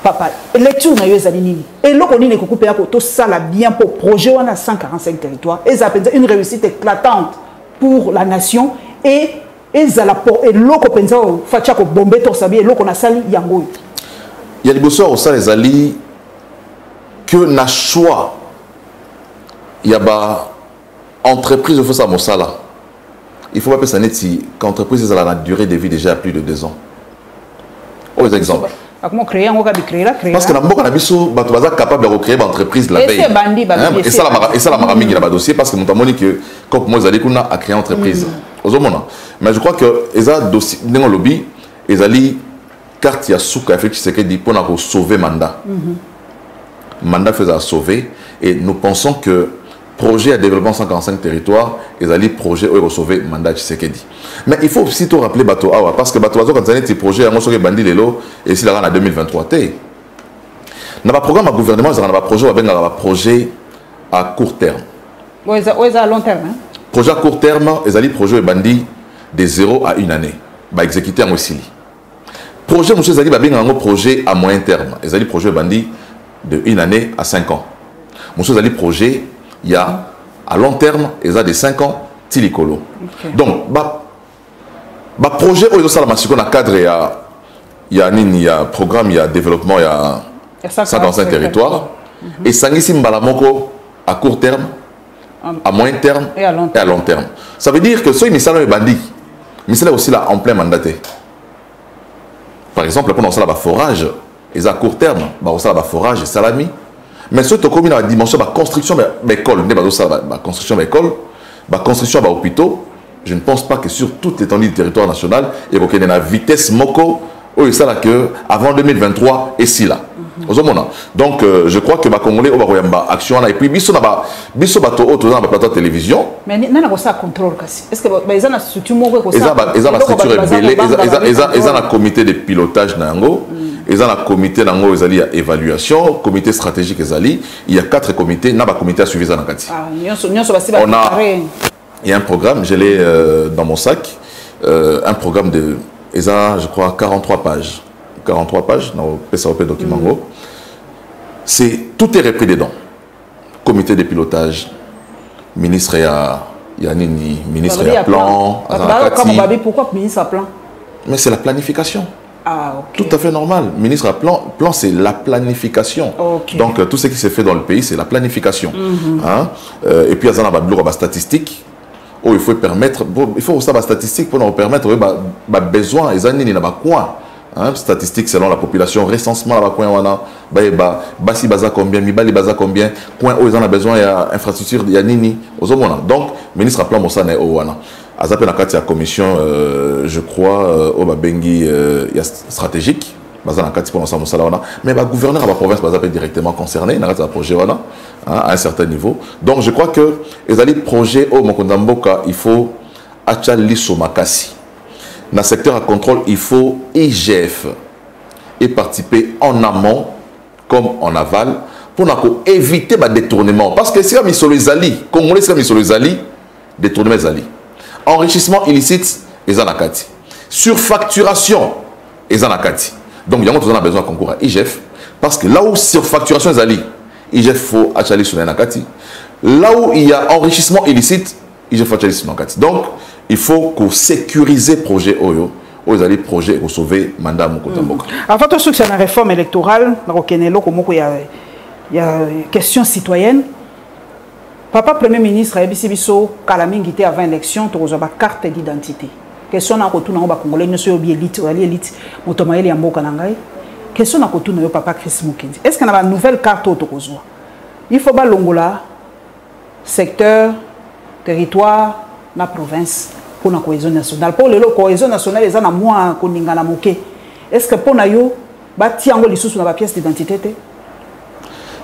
S2: Papa, lecture na yo ezali nini et loko nini kokupé ya to sala bien pour projet on a 145 territoires et ça peut être une réussite éclatante pour la nation et ezala pour et loko penza fatia ko bomber to sabi loko na sali yango.
S1: Il y a des bosseurs au sala ezali que na choix il y a ba entreprise faut ça mo sala. Il faut pas penser neti qu'entreprise ezala na durée de vie déjà à plus de 2 ans. Aux exemples.
S2: Comment créer on va créer
S1: parce que dans beaucoup d'habitude bato baza capable de recréer une entreprise la veille et ça la marami qui na dossier parce que notamment que comme moi zali kuna a créer entreprise ozomona mais je crois que eza dossier dans lobby ezali carte ya souka fait c'est que dit pour na sauver mandat mandat faisait sauver et nous pensons que projet à développement 145 territoires ezali projet où sauver mandat Tshisekedi. Mais il faut aussi tout rappeler bateau parce que bateau quand ça est projet on soki bandi lelo et si la en 2023 té. Na ba programme à gouvernement ça na ba projet ba projet à court terme.
S2: Ouais à long terme hein.
S1: Projet à court terme ezali projet bandi de 0 à 1 année ba exécuter en aussi. Projet monsieur ezali ba benga ngo projet à moyen terme ezali projet bandi de 1 année à 5 ans. Monsieur ezali projet il y a à long terme, ils ont de 5 ans, tilicolo. Donc, projet, il y a cadre, il y a programme, il y a développement, il y a 145 territoires. Et ça Mbalamoko à court terme, à moyen terme et à long terme. Ça veut dire que ce misala est bandit, mais c'est aussi là en plein mandaté. Par exemple, pour on a forage, ils ont à court terme, on a forage et salami. Mais ce qui est la dimension de la construction de l'école, la construction de l'école, la construction de l'hôpital, je ne pense pas que sur toute l'étendue du territoire national, il y a une vitesse moko, avant 2023, et si là. Donc, je crois que les Congolais ont une action et puis, ils ont une plateau de télévision.
S2: Mais il y a un contrôle. Est-ce que ils ont une structure
S1: ils ont un comité de pilotage. Ils ont un comité d'évaluation, comité stratégique. Il y a 4 comités, il y a un comité suivi. Il y a un programme, je l'ai dans mon sac, un programme ils ont, je crois, 43 pages. 43 pages dans le PSAOP document. Tout est repris dedans. Comité de pilotage, ministre Yanini, ministre à plan.
S2: Pourquoi ministre à plan?
S1: Mais c'est la planification.
S2: Ah, okay.
S1: Tout à fait normal. Ministre à plan, c'est la planification.
S2: Okay.
S1: Donc, tout ce qui se fait dans le pays, c'est la planification. Hein? Et puis, il y a des statistiques. Oh, il faut permettre, il faut aussi des statistiques pour nous permettre les besoins. Il y a quoi? Statistiques selon la population, recensement, basi baza combien, mibali baza combien, coin où ils ont besoin, il y a infrastructure, il y a nini. Donc, ministre à plan, il y a la commission, je crois, au Bengi stratégique, mais le gouverneur de la province est directement concerné dans le projet à un certain niveau. Donc, je crois que les projets au Mokondamboka, il faut achali somakasi. Dans le secteur à contrôle, il faut IGF et participer en amont comme en aval pour éviter le détournement. Parce que si on a mis sur les alliés, comme on a mis sur les alliés, détournement les alliés. Enrichissement illicite, ils en ont kati. Surfacturation, ils en ont kati. Donc, il y a besoin de concours à IGF. Parce que là où surfacturation les alliés, IGF faut acheter sur les kati. Là où il y a enrichissement illicite, IGF faut acheter sur les kati. Donc, il faut qu'on sécurise le projet Oyo. Vous allez projet pour sauver le mandat Mokotamboka.
S2: Avant tout, sur la réforme électorale, il y a une question citoyenne. Papa Premier ministre, il y a avant l'élection, il y a une carte d'identité. Question na retourne au Congolais, nous sommes élite, élite, motomaïli en Bokanangai. Question na retourne au Papa Chris Mukendi. Est-ce qu'il y a une nouvelle carte au Tokozwa? Il faut pas l'ongola, secteur, territoire, la province pour la cohésion nationale. Pour la cohésion nationale, ils ont moins koningana moké. Est-ce que pour nayo, bâti ango li sous la pièce d'identité?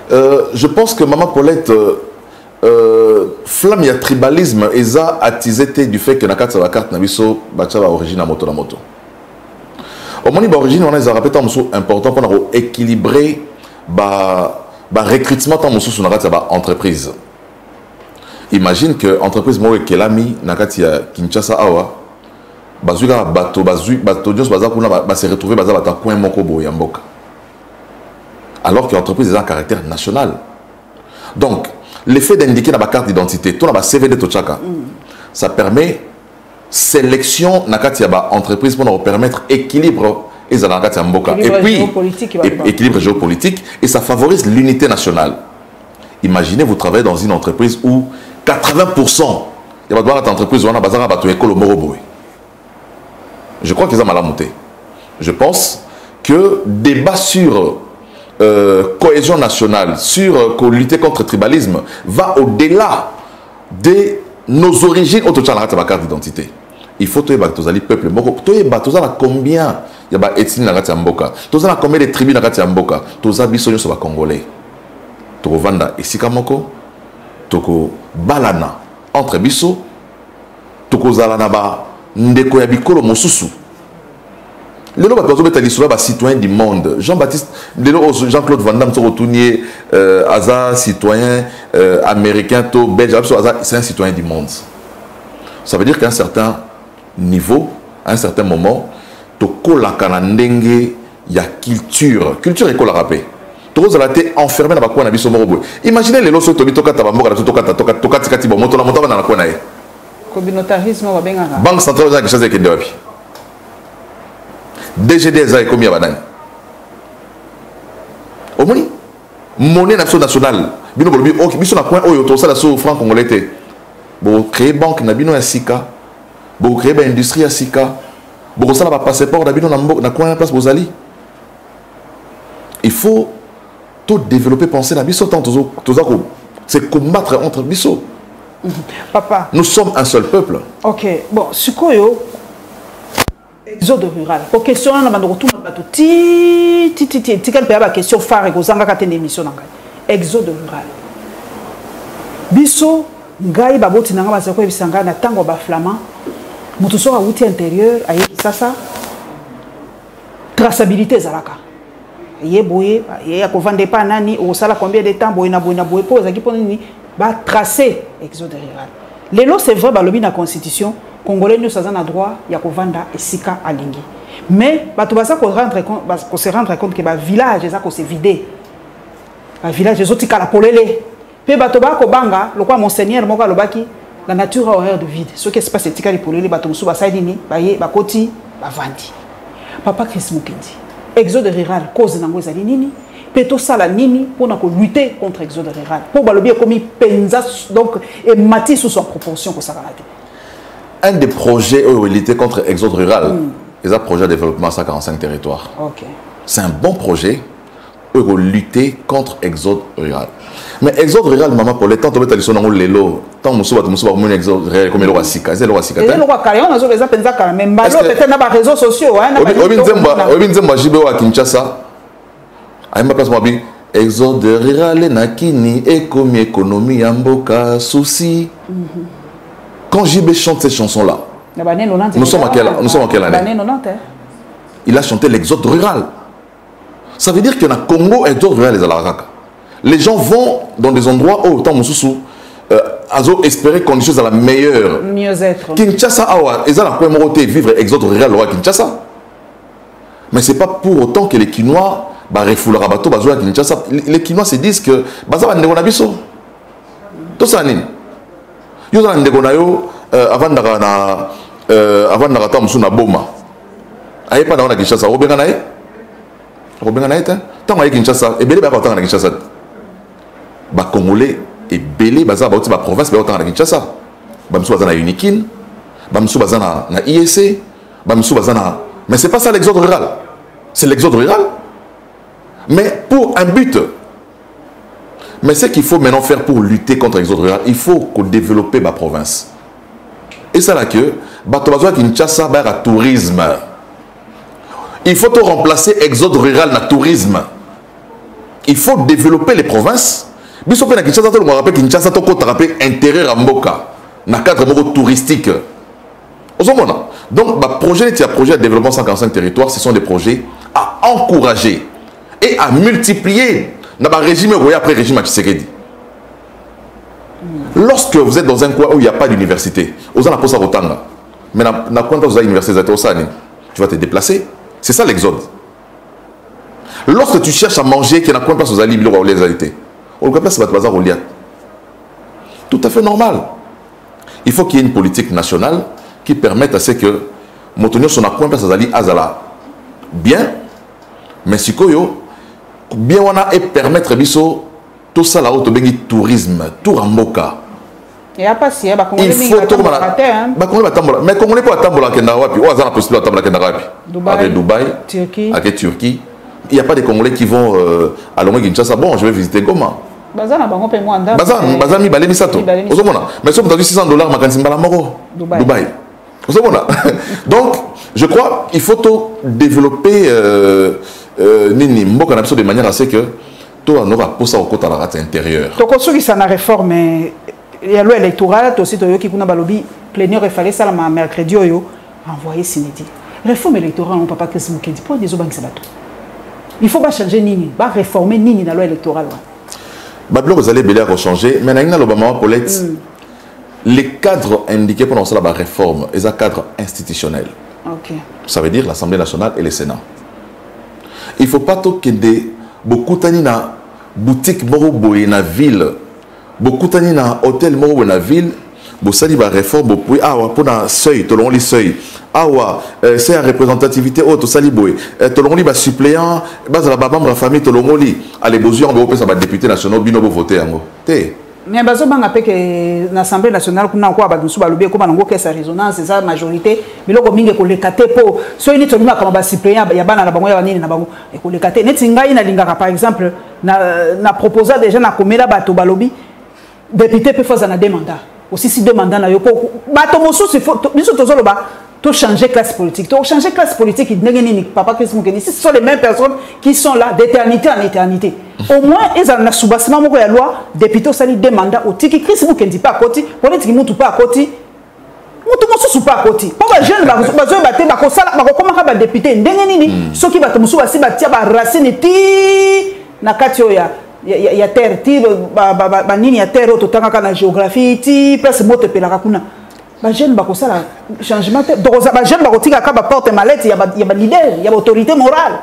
S1: Je pense que Maman Paulette, flamme ya tribalisme, ils ont attisé du fait que la carte nabiso bachava origine à moto la moto. Au moment où l'origine, on a des rappels importants pour équilibrer le recrutement dans l'entreprise. Imagine que l'entreprise qui est mis à Kinshasa, va se retrouver dans un coin Yamboka. Alors que l'entreprise a un caractère national. Donc, l'effet d'indiquer dans la carte d'identité, tout dans la CVD Tochaka, ça permet sélection dans l'entreprise pour nous permettre équilibre et puis équilibre géopolitique et ça favorise l'unité nationale. Imaginez vous travaillez dans une entreprise où 80% il y a une entreprise où on a besoin de Moroboé. Je crois qu'ils ont mal à monter. Je pense que débat sur cohésion nationale, sur lutter contre le tribalisme, va au-delà de nos origines au total de la carte d'identité. Il faut que les peuple combien il y a des ethnies dans la Mboka, combien de tribus dans la Mboka, tous les bisons sont congolais. Toko vanda esikamoko, toko balana entre biso, toko zalana ba ndeko ya bikolo mosusu. Lelo ba tozo betali soba ba citoyen du monde. Jean-Baptiste, lelo Jean-Claude Van Damme so retournier aza citoyen américain to belge, c'est un citoyen du monde. Ça veut dire qu'à un certain niveau, à un certain moment, toko la kanandenge ya culture est quoi la rappeler. Tous ont été enfermés dans la coin de imaginez les lots qui toka tabamboka toka tikati bon moto la moto dans la coin nae.
S2: Communautarisme va bien.
S1: Banque centrale za kishasa kende wapi. DGD za ekomi ya banani. Omoni monnaie nationale bino bolobi ok biso na coin oyo to sala so franc congolais té. Bo créer banque na bino ya sika. Bo créer ba industrie ya sika. Bo sala ba passeport na bino na coin place bozali. Il faut tout développer, penser dans Bisso, c'est combattre entre Bisso.
S2: Papa.
S1: Nous sommes un seul peuple.
S2: Ok, bon, ce qu'on exode rural. Pour question, on a retour à question phare et aux engagés d'émission. Exode rural. Bisso, Gaï Baboti Nanga Basako et Bissanga, Natango Baflama, Motoso à outil intérieur, aïe, ça, traçabilité Zalaka. Il y a pas nani au sala combien de temps boina pose qui pour ni ba tracer exode rural. Les lots c'est vrai ba lobi na constitution congolais nous ça a droit ya kovanda esika alingi. Mais bato ça qu'on se rendre compte que ba village ça qu'on se vidé. Ba village les autres kala polele. Pe bato ba ko banga lokwa monseigneur moko lobaki la nature a horreur de vide. Ce qui se passe c'est tikali polele bato musu ba saidini ba ye ba koti ba vandi. Papa Chris Mukendi. Exode rural cause nango ezali nini? Peto sala nini pour lutter contre l'exode rural. Pour balobi comme penza donc et mati sous son proportion pour ça.
S1: Un des projets où lutter contre l'exode rural, c'est un projet de développement à 145 territoires.
S2: Okay.
S1: C'est un bon projet pour lutter contre l'exode rural. Mais l'exode rural, maman, pour les temps, tu vas aller sur le lelo. Tant que tu vas aller exode rural comme le roi Sika. C'est le roi Sika.
S2: C'est le roi Karion, on a besoin de penza quand même. Balo peut-être dans les réseaux sociaux.
S1: Obinzemba Jibe à Kinshasa. À ma place, moi, exode rural, nakini, économie, économie, yamboka, souci. Quand JB chante cette chanson-là, nous sommes en quelle année? Il a chanté l'exode rural. Ça veut dire qu'il y a un Congo exode rural les Alaraka. Les gens vont dans des endroits où autant Moussoussou espérer conditions à la meilleure.
S2: Mieux-être.
S1: Kinshasa, ils ont vivre exode rural au Kinshasa. Mais ce n'est pas pour autant que les Kinois refoulent Rabato, Kinshasa. Les Kinois se disent que Baza ne Gonabiso. Tout ça, yo za ndeko na yo avant ndaka musu na boma aye pa na Kinshasa obenga na ye tant aye Kinshasa ebele ba ko tanga na Kinshasa ba congolais ebele baza ba ba province ba tanga na Kinshasa ba musu baza na Unikin ba musu baza na IEC ba musu baza na mais c'est pas ça l'exode rural, c'est l'exode rural mais pour un but. Mais ce qu'il faut maintenant faire pour lutter contre l'exode rural, il faut développer ma province. Et c'est là que Batobazoa Kinshasa va à tourisme. Il faut tout remplacer exode rural na tourisme. Il faut développer les provinces. Bisope na Kinshasa, tout le monde rappelle Kinshasa, tout le rappelle intérêt à Mboka, na cadre touristique. Donc, projet de développement 145 territoires, ce sont des projets à encourager et à multiplier. Dans le régime après régime à Tshisekedi. Lorsque vous êtes dans un coin où il n'y a pas d'université, vous allez poser Rotanga. Mais dans le coin où vous avez une université, tu vas te déplacer. C'est ça l'exode. Lorsque tu cherches à manger, qu'il y a un coin où vous allez vivre, les réalités. On place votre bazar au liat. Tout à fait normal. Il faut qu'il y ait une politique nationale qui permette à ce que Motonio son coin où vous allez azala bien, mais si koyo bien wana et permettre biso tout ça là au tourisme tout ramboka
S2: et a pas si
S1: il faut tout mais congolais pas tambola kenda wapi ou azana possible tambola kenda wapi Dubaï
S2: Turquie
S1: il y a pas de Congolais qui vont à Lomé Kinshasa bon je vais visiter Goma
S2: bazana bango pe mwanda
S1: bazami balé misato ozomona mais si vous avez $600 makanzi mbala moko Dubaï ozomona donc je crois il faut tout développer nini mboka na biso de manière à ce que tout on aura pour ça au côté à la rate intérieure.
S2: Donc ceux qui s'en a réforme il y a loi électorale aussi to yoki kuna balobi plénière il fallait ça la mercredi yo envoyer Sinedi. Réforme électorale on papa Chris Mukendi pour des obangs bateau. Il faut pas changer nini, pas réformer nini la loi électorale.
S1: Babylon vous allez belé à changer mais na l'Obama pour les cadres indiqués pendant ça la réforme et un cadre institutionnel.
S2: OK.
S1: Ça veut dire l'Assemblée nationale et le Sénat. Il ne faut pas que beaucoup de boutiques dans la ville, beaucoup de hôtels dans la ville, beaucoup de réformes pour un seuil, tout le seuil. C'est la représentativité haute, tout le monde suppléant, la famille, tout le monde a les besoins, on va député national, on va voter.
S2: Mais bazo banga peke l'Assemblée nationale kuna kwa ba nsuba lobi ko bango ke sa résonance c'est sa majorité biloko mingi ko lekate po so ini tolima kama ba suppléant ya bana na bango ya nini na bango e ko lekate neti ngai na lingaka par exemple na proposer déjà na komela bato balobi député peut faire na deux mandats aussi si deux mandats na yo po bato mosu c'est biso tozolo ba to changer classe politique to changer classe politique nini papa Chris Mukendi ce sont les mêmes personnes qui sont là d'éternité en éternité. Au moins ils ont un soubassement de la loi député sali deux mandats au tiki Chris Mukendi pas à côté politique mutu pas à côté mutu mosu pas à côté pour les jeunes bazo baté ba ko sala ba ko komaka ba député ndenge nini soki bato mosu basi batia ba racine ti na kati ya terre ti ba nini ya terre to tanga na géographie ti place moto pelaka kuna ba jeune ba ko sala changement donc ba jeune ba ko tika ka ba porte mallette ya ba leader ya autorité morale.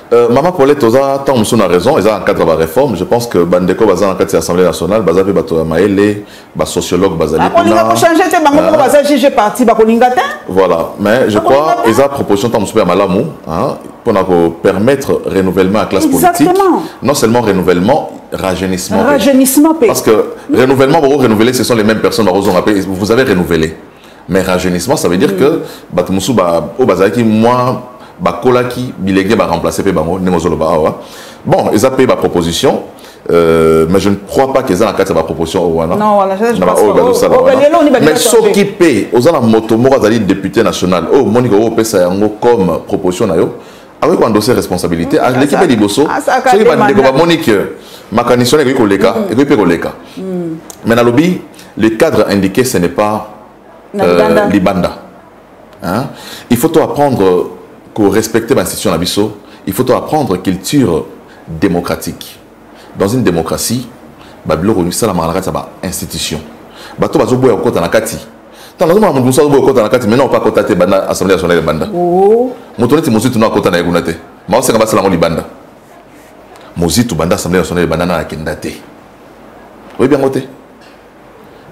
S1: Maman Paulette oza tant monsieur a raison, ils ont un cadre de réforme. Je pense que Bandeko baza en cadre de l'Assemblée nationale, baza pe bato maele, ba sociologue bazali.
S2: On a changer te bango ko baza juger parti ba ko lingata.
S1: Voilà, mais je crois ils ont proposition tant monsieur malamu hein pour permettre renouvellement à la classe politique. Non seulement renouvellement, rajeunissement.
S2: Rajeunissement
S1: parce que renouvellement pour renouveler ce sont les mêmes personnes vous avez renouvelé. Mais rajeunissement ça veut dire que bato musu ba o bazaki moi Bakolaki, Bilégué va remplacer Pébango, Nemozoloba. Bon, ils ont payé ma proposition, mais je ne crois pas qu'ils aient la carte de ma proposition.
S2: Non, voilà, je pense
S1: pas. Mais ceux qui payent, ils ont la moto, Morazali, député national, oh, Monique Opesayango comme proposition, avec un dossier de responsabilité, l'équipe est Liboso, ceux qui vont dire Monique, ma condition est que et puis mais dans le lobby, le cadre indiqué, ce n'est pas Libanda. Il faut apprendre. Pour respecter l'institution Nabiso, il faut apprendre culture démocratique. Dans une démocratie, Babilo Ronissa la Maranaka ba institution. Bato bazo boya okota na kati. Tant nazo mamudu sa boya okota na kati, mais non pas kota te banda assemblée nationale banda. Oh. Motoneti mozitu na kota na egunate. Ma osenga basala ngoli banda. Mozitu banda assemblée nationale banda na kendate. Oui bien ngote.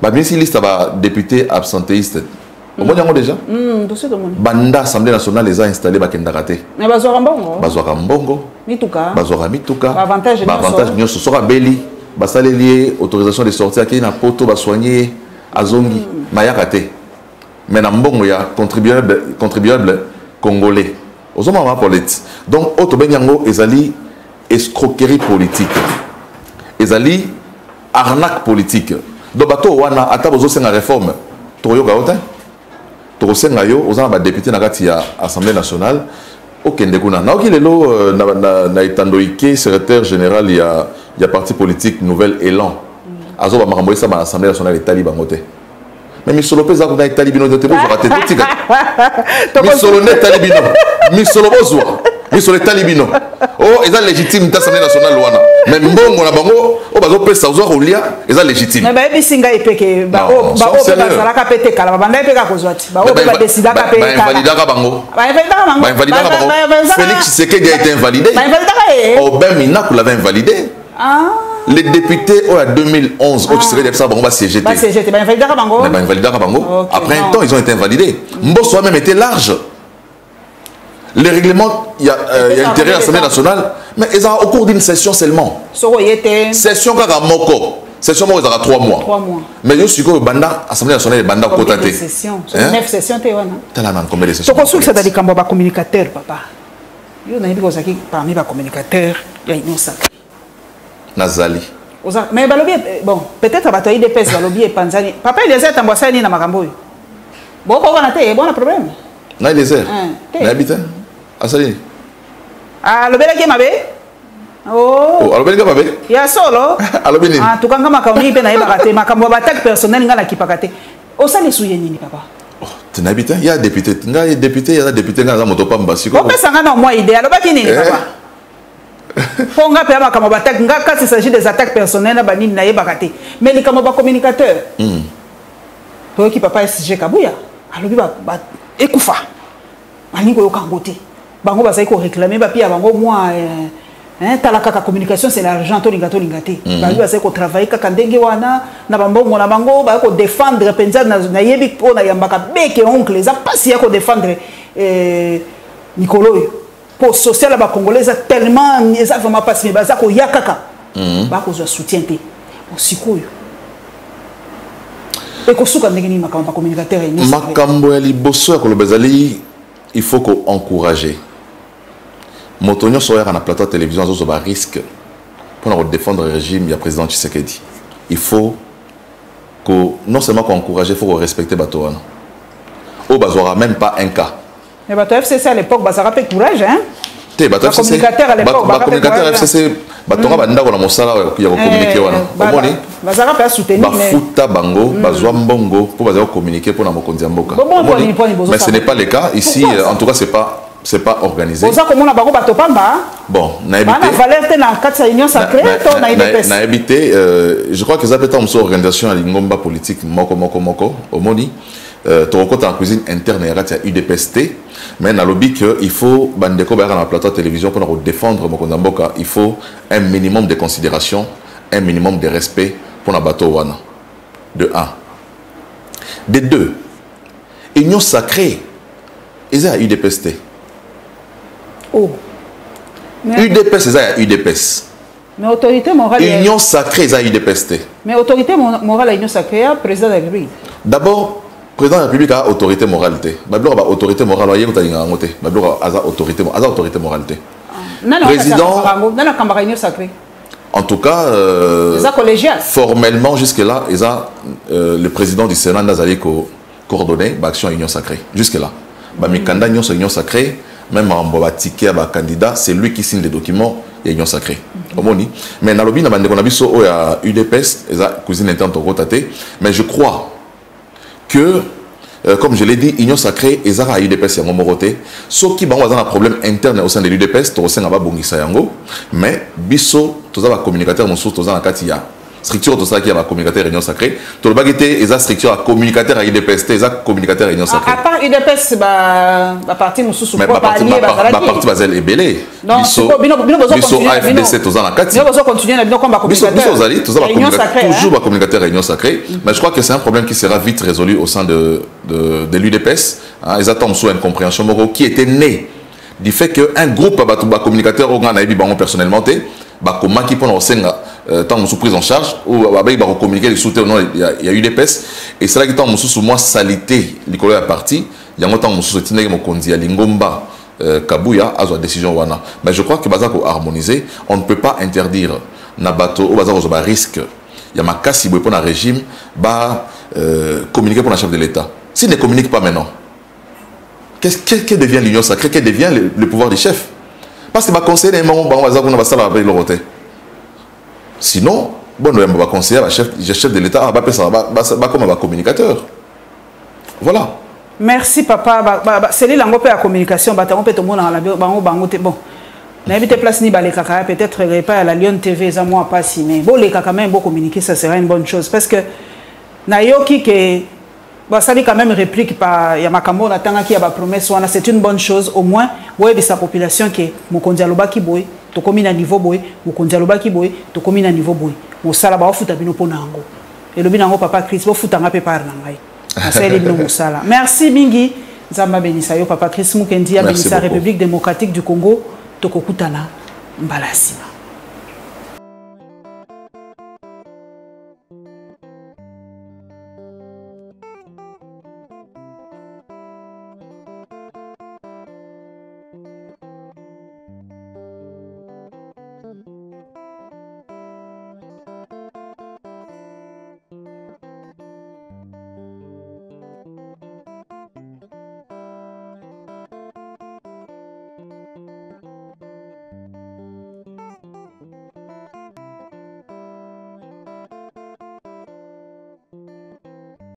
S1: Ba bien si liste ba député absentéiste. Au moins, déjà. Banda Assemblée nationale les a installés à Kendakate.
S2: Mais Bazouara Mbongo.
S1: Bazouara Mbongo.
S2: Mituka.
S1: Bazouara Mituka.
S2: Avantage.
S1: Avantage. Nous sera Beli. Basale lié. Autorisation de sortir. Qui n'a poto va soigner. Azongi. Mayakate. Mais na Mbongo ya contribuable congolais. Aux hommes à Paulette. Donc, Auto Benyango ezali escroquerie politique. Ezali arnaque politique. Donc, bateau wana atabozo c'est la réforme. Toyo Gaota. Aux gens députés dans l'Assemblée nationale au Kendekuna. Na Itandoike, secrétaire général, il y a parti politique Nouvel Élan. Azoba Maramboy ça l'Assemblée nationale est taliban moté. Mais Misolope ça na talibino de tebo raté tout tika. Misolope talibino. Misolope zwa. Misolope talibino. Oh, ils sont légitimes l'Assemblée nationale wana. Mais mbongo na bango o bazo pesa uzwa kolia, ils sont légitimes.
S2: Mais ba bisinga epeke ba o ba ka pete kala ba banda epeka kozwati. Ba o ba décida ka pete kala. Ba invalidaka bango. Ba invalidaka bango.
S1: Félix Tshisekedi a été invalidé.
S2: Ba invalidaka
S1: oh ben Minaku l'avait invalidé. Ah. Les députés en 2011 au Tshisekedi ça va siéger.
S2: Ba siéger ba invalidaka bango.
S1: Ba invalidaka bango. Après un temps ils ont été invalidés. Mbosso a même été large. Les règlements, il y a intérêt à l'Assemblée nationale, mais ils ont au cours d'une session seulement. Session quand moko. Session moi ils ont 3 mois. 3 mois. Mais yo siko banda Assemblée nationale banda kotate.
S2: Session. 9 sessions te wana.
S1: Tala nan combien de sessions.
S2: To konsul ça dali kamba ba communicateur papa. Yo na ndiko zaki parmi ba communicateur ya innocent.
S1: Nazali.
S2: Mais balobi bon, peut-être ba to IDPS balobi e panzani. Papa il les a tambwasa ni na makambo yo. Bon ko wana te bon problème.
S1: Na il les a. Na habite. Asali.
S2: Ah, le bel mabe. Oh.
S1: Oh, le bel mabe.
S2: Ya solo.
S1: Alo bini.
S2: Ah, tukanga makamri pe na ibakate, makambo batak personnel ngala kipakate. Osali suye nini papa?
S1: Oh, tu n'habites il y a député, il y a député ngala moto pamba siko.
S2: On peut sangana moi idée, alo baki nini papa? Fonga pe makambo batak ngaka s'il s'agit des attaques personnelles ba nini na ibakate. Mais les kamo ba communicateur. Toi qui papa SG Kabuya, alo bi ba ekufa. Aningo yo kangote. Bango bazai ko réclamer ba pia bango moi talaka ka communication c'est l'argent to lingate bango bazai ko travailler ka ndenge wana na bambongo na bango ba ko défendre penza na yebi ko na yambaka beke oncle za pasi ya ko défendre Nicolo pour social ba congolais tellement eza vraiment pasi baza ko yakaka ba ko zo soutien te osikoyo et ko suka ndenge ni makambo communicateur ni
S1: makambo ya liboso ya ko lobezali il faut encourager. Motonio soya na plateau de télévision azo ba risque pour défendre le régime ya président Tshisekedi. Il faut que non seulement encourager, il faut respecter Batouana. Au bazora même pas un cas.
S2: Mais Batou FCC à l'époque bazara pe courage hein.
S1: Té Batou FCC.
S2: Communicateur à l'époque
S1: communicateur FCC Batonga banda ko na mosala ya ko communiquer wana. Omoni
S2: bazara pe soutenir mais
S1: bafuta bango bazwa mbongo pour bazara communiquer pour na mokonzi mboka. Mais ce n'est pas le cas ici en tout cas c'est pas c'est pas organisé. Bon,
S2: na évité.
S1: Je crois que ça peut être une organisation à l'ingomba politique moko omoni. Torokota en cuisine interne et UDPST, mais dans le lobby il faut bandeko dans la plateau de télévision pour défendre Mokondamboka, il faut un minimum de considération, un minimum de respect pour la bateau wana. De 1. De 2. Union sacrée, ils ont UDPST.
S2: Oh.
S1: UDPS, ils ont UDPS.
S2: Mais autorité morale.
S1: Union sacrée, ils ont UDPST.
S2: Mais autorité morale, Union sacrée, président de la République.
S1: D'abord, président de la République a autorité morale. Autorité morale, il y a autorité morale. Président. En tout cas, formellement, jusque-là, le président du Sénat n'a pas coordonné l'action Union sacrée. Jusque-là. Mikanda Union sacrée, même en ticket à candidat, c'est lui qui signe les documents de l'Union sacrée. Mais dans le lobby, il y a UDPS, il y a cuisine interne, mais je crois que, comme je l'ai dit, Union sacrée, ils ont UDPS, il y a un ceux qui ont un problème interne au sein de l'UDPS, ils ont un mais biso, tous les communicateurs, nous sommes dans la structure, tout ça qui a un communicateur Union sacrée, tout le bagage, ils ont structure à communicateur à UDPS, ils ont communicateur Union sacrée. À part
S2: UDPS, la partie nous sommes
S1: la partie baselle est belée.
S2: Non,
S1: biso AFDC, tous dans la carte. Toujours un communicateur Union sacrée, mais je crois que c'est un problème qui sera vite résolu au sein de l'UDPS. Ils attendent sur une compréhension qui était née du fait qu'un groupe de communicateurs personnellement, comment qui peut tant sous prise en charge ou communiquer les soutiens il y a eu des pestes et c'est là que tant sous moins salité l'école à partie il y a tant sous soutien mon condi à lingomba kabuya à la décision wana mais je crois que bazar pour harmoniser on ne peut pas interdire na bateau au bazar aux risque il y a ma casse pour un régime communiquer pour la chef de l'État s'il ne communique pas maintenant que devient l'union sacrée, que devient le pouvoir du chef parce que ma conseiller sinon, bon, on va conseiller à la chef de l'État comme un communicateur. Voilà.
S2: Merci papa. C'est là la communication. Bon, n'habitez place ni balekaka peut-être pas à la Lyon TV ça moi pas si mais bon les kaka même bon communiquer ça sera une bonne chose parce que nayoki que bah ça dit quand même réplique par Yamakambo natanga qui a ba promesse c'est une bonne chose au moins ouais de sa population qui mokonzi aloba ki boy to komi na niveau boy mokonzi aloba ki boy to komi na niveau boy mosala ba futa bino pona ngo et le binango papa Chris bo futa nga pe par na ngai asali bino mosala merci mingi nzamba benisa yo papa Chris Mukendi ya benisa République démocratique du Congo to kokutana mbalasima.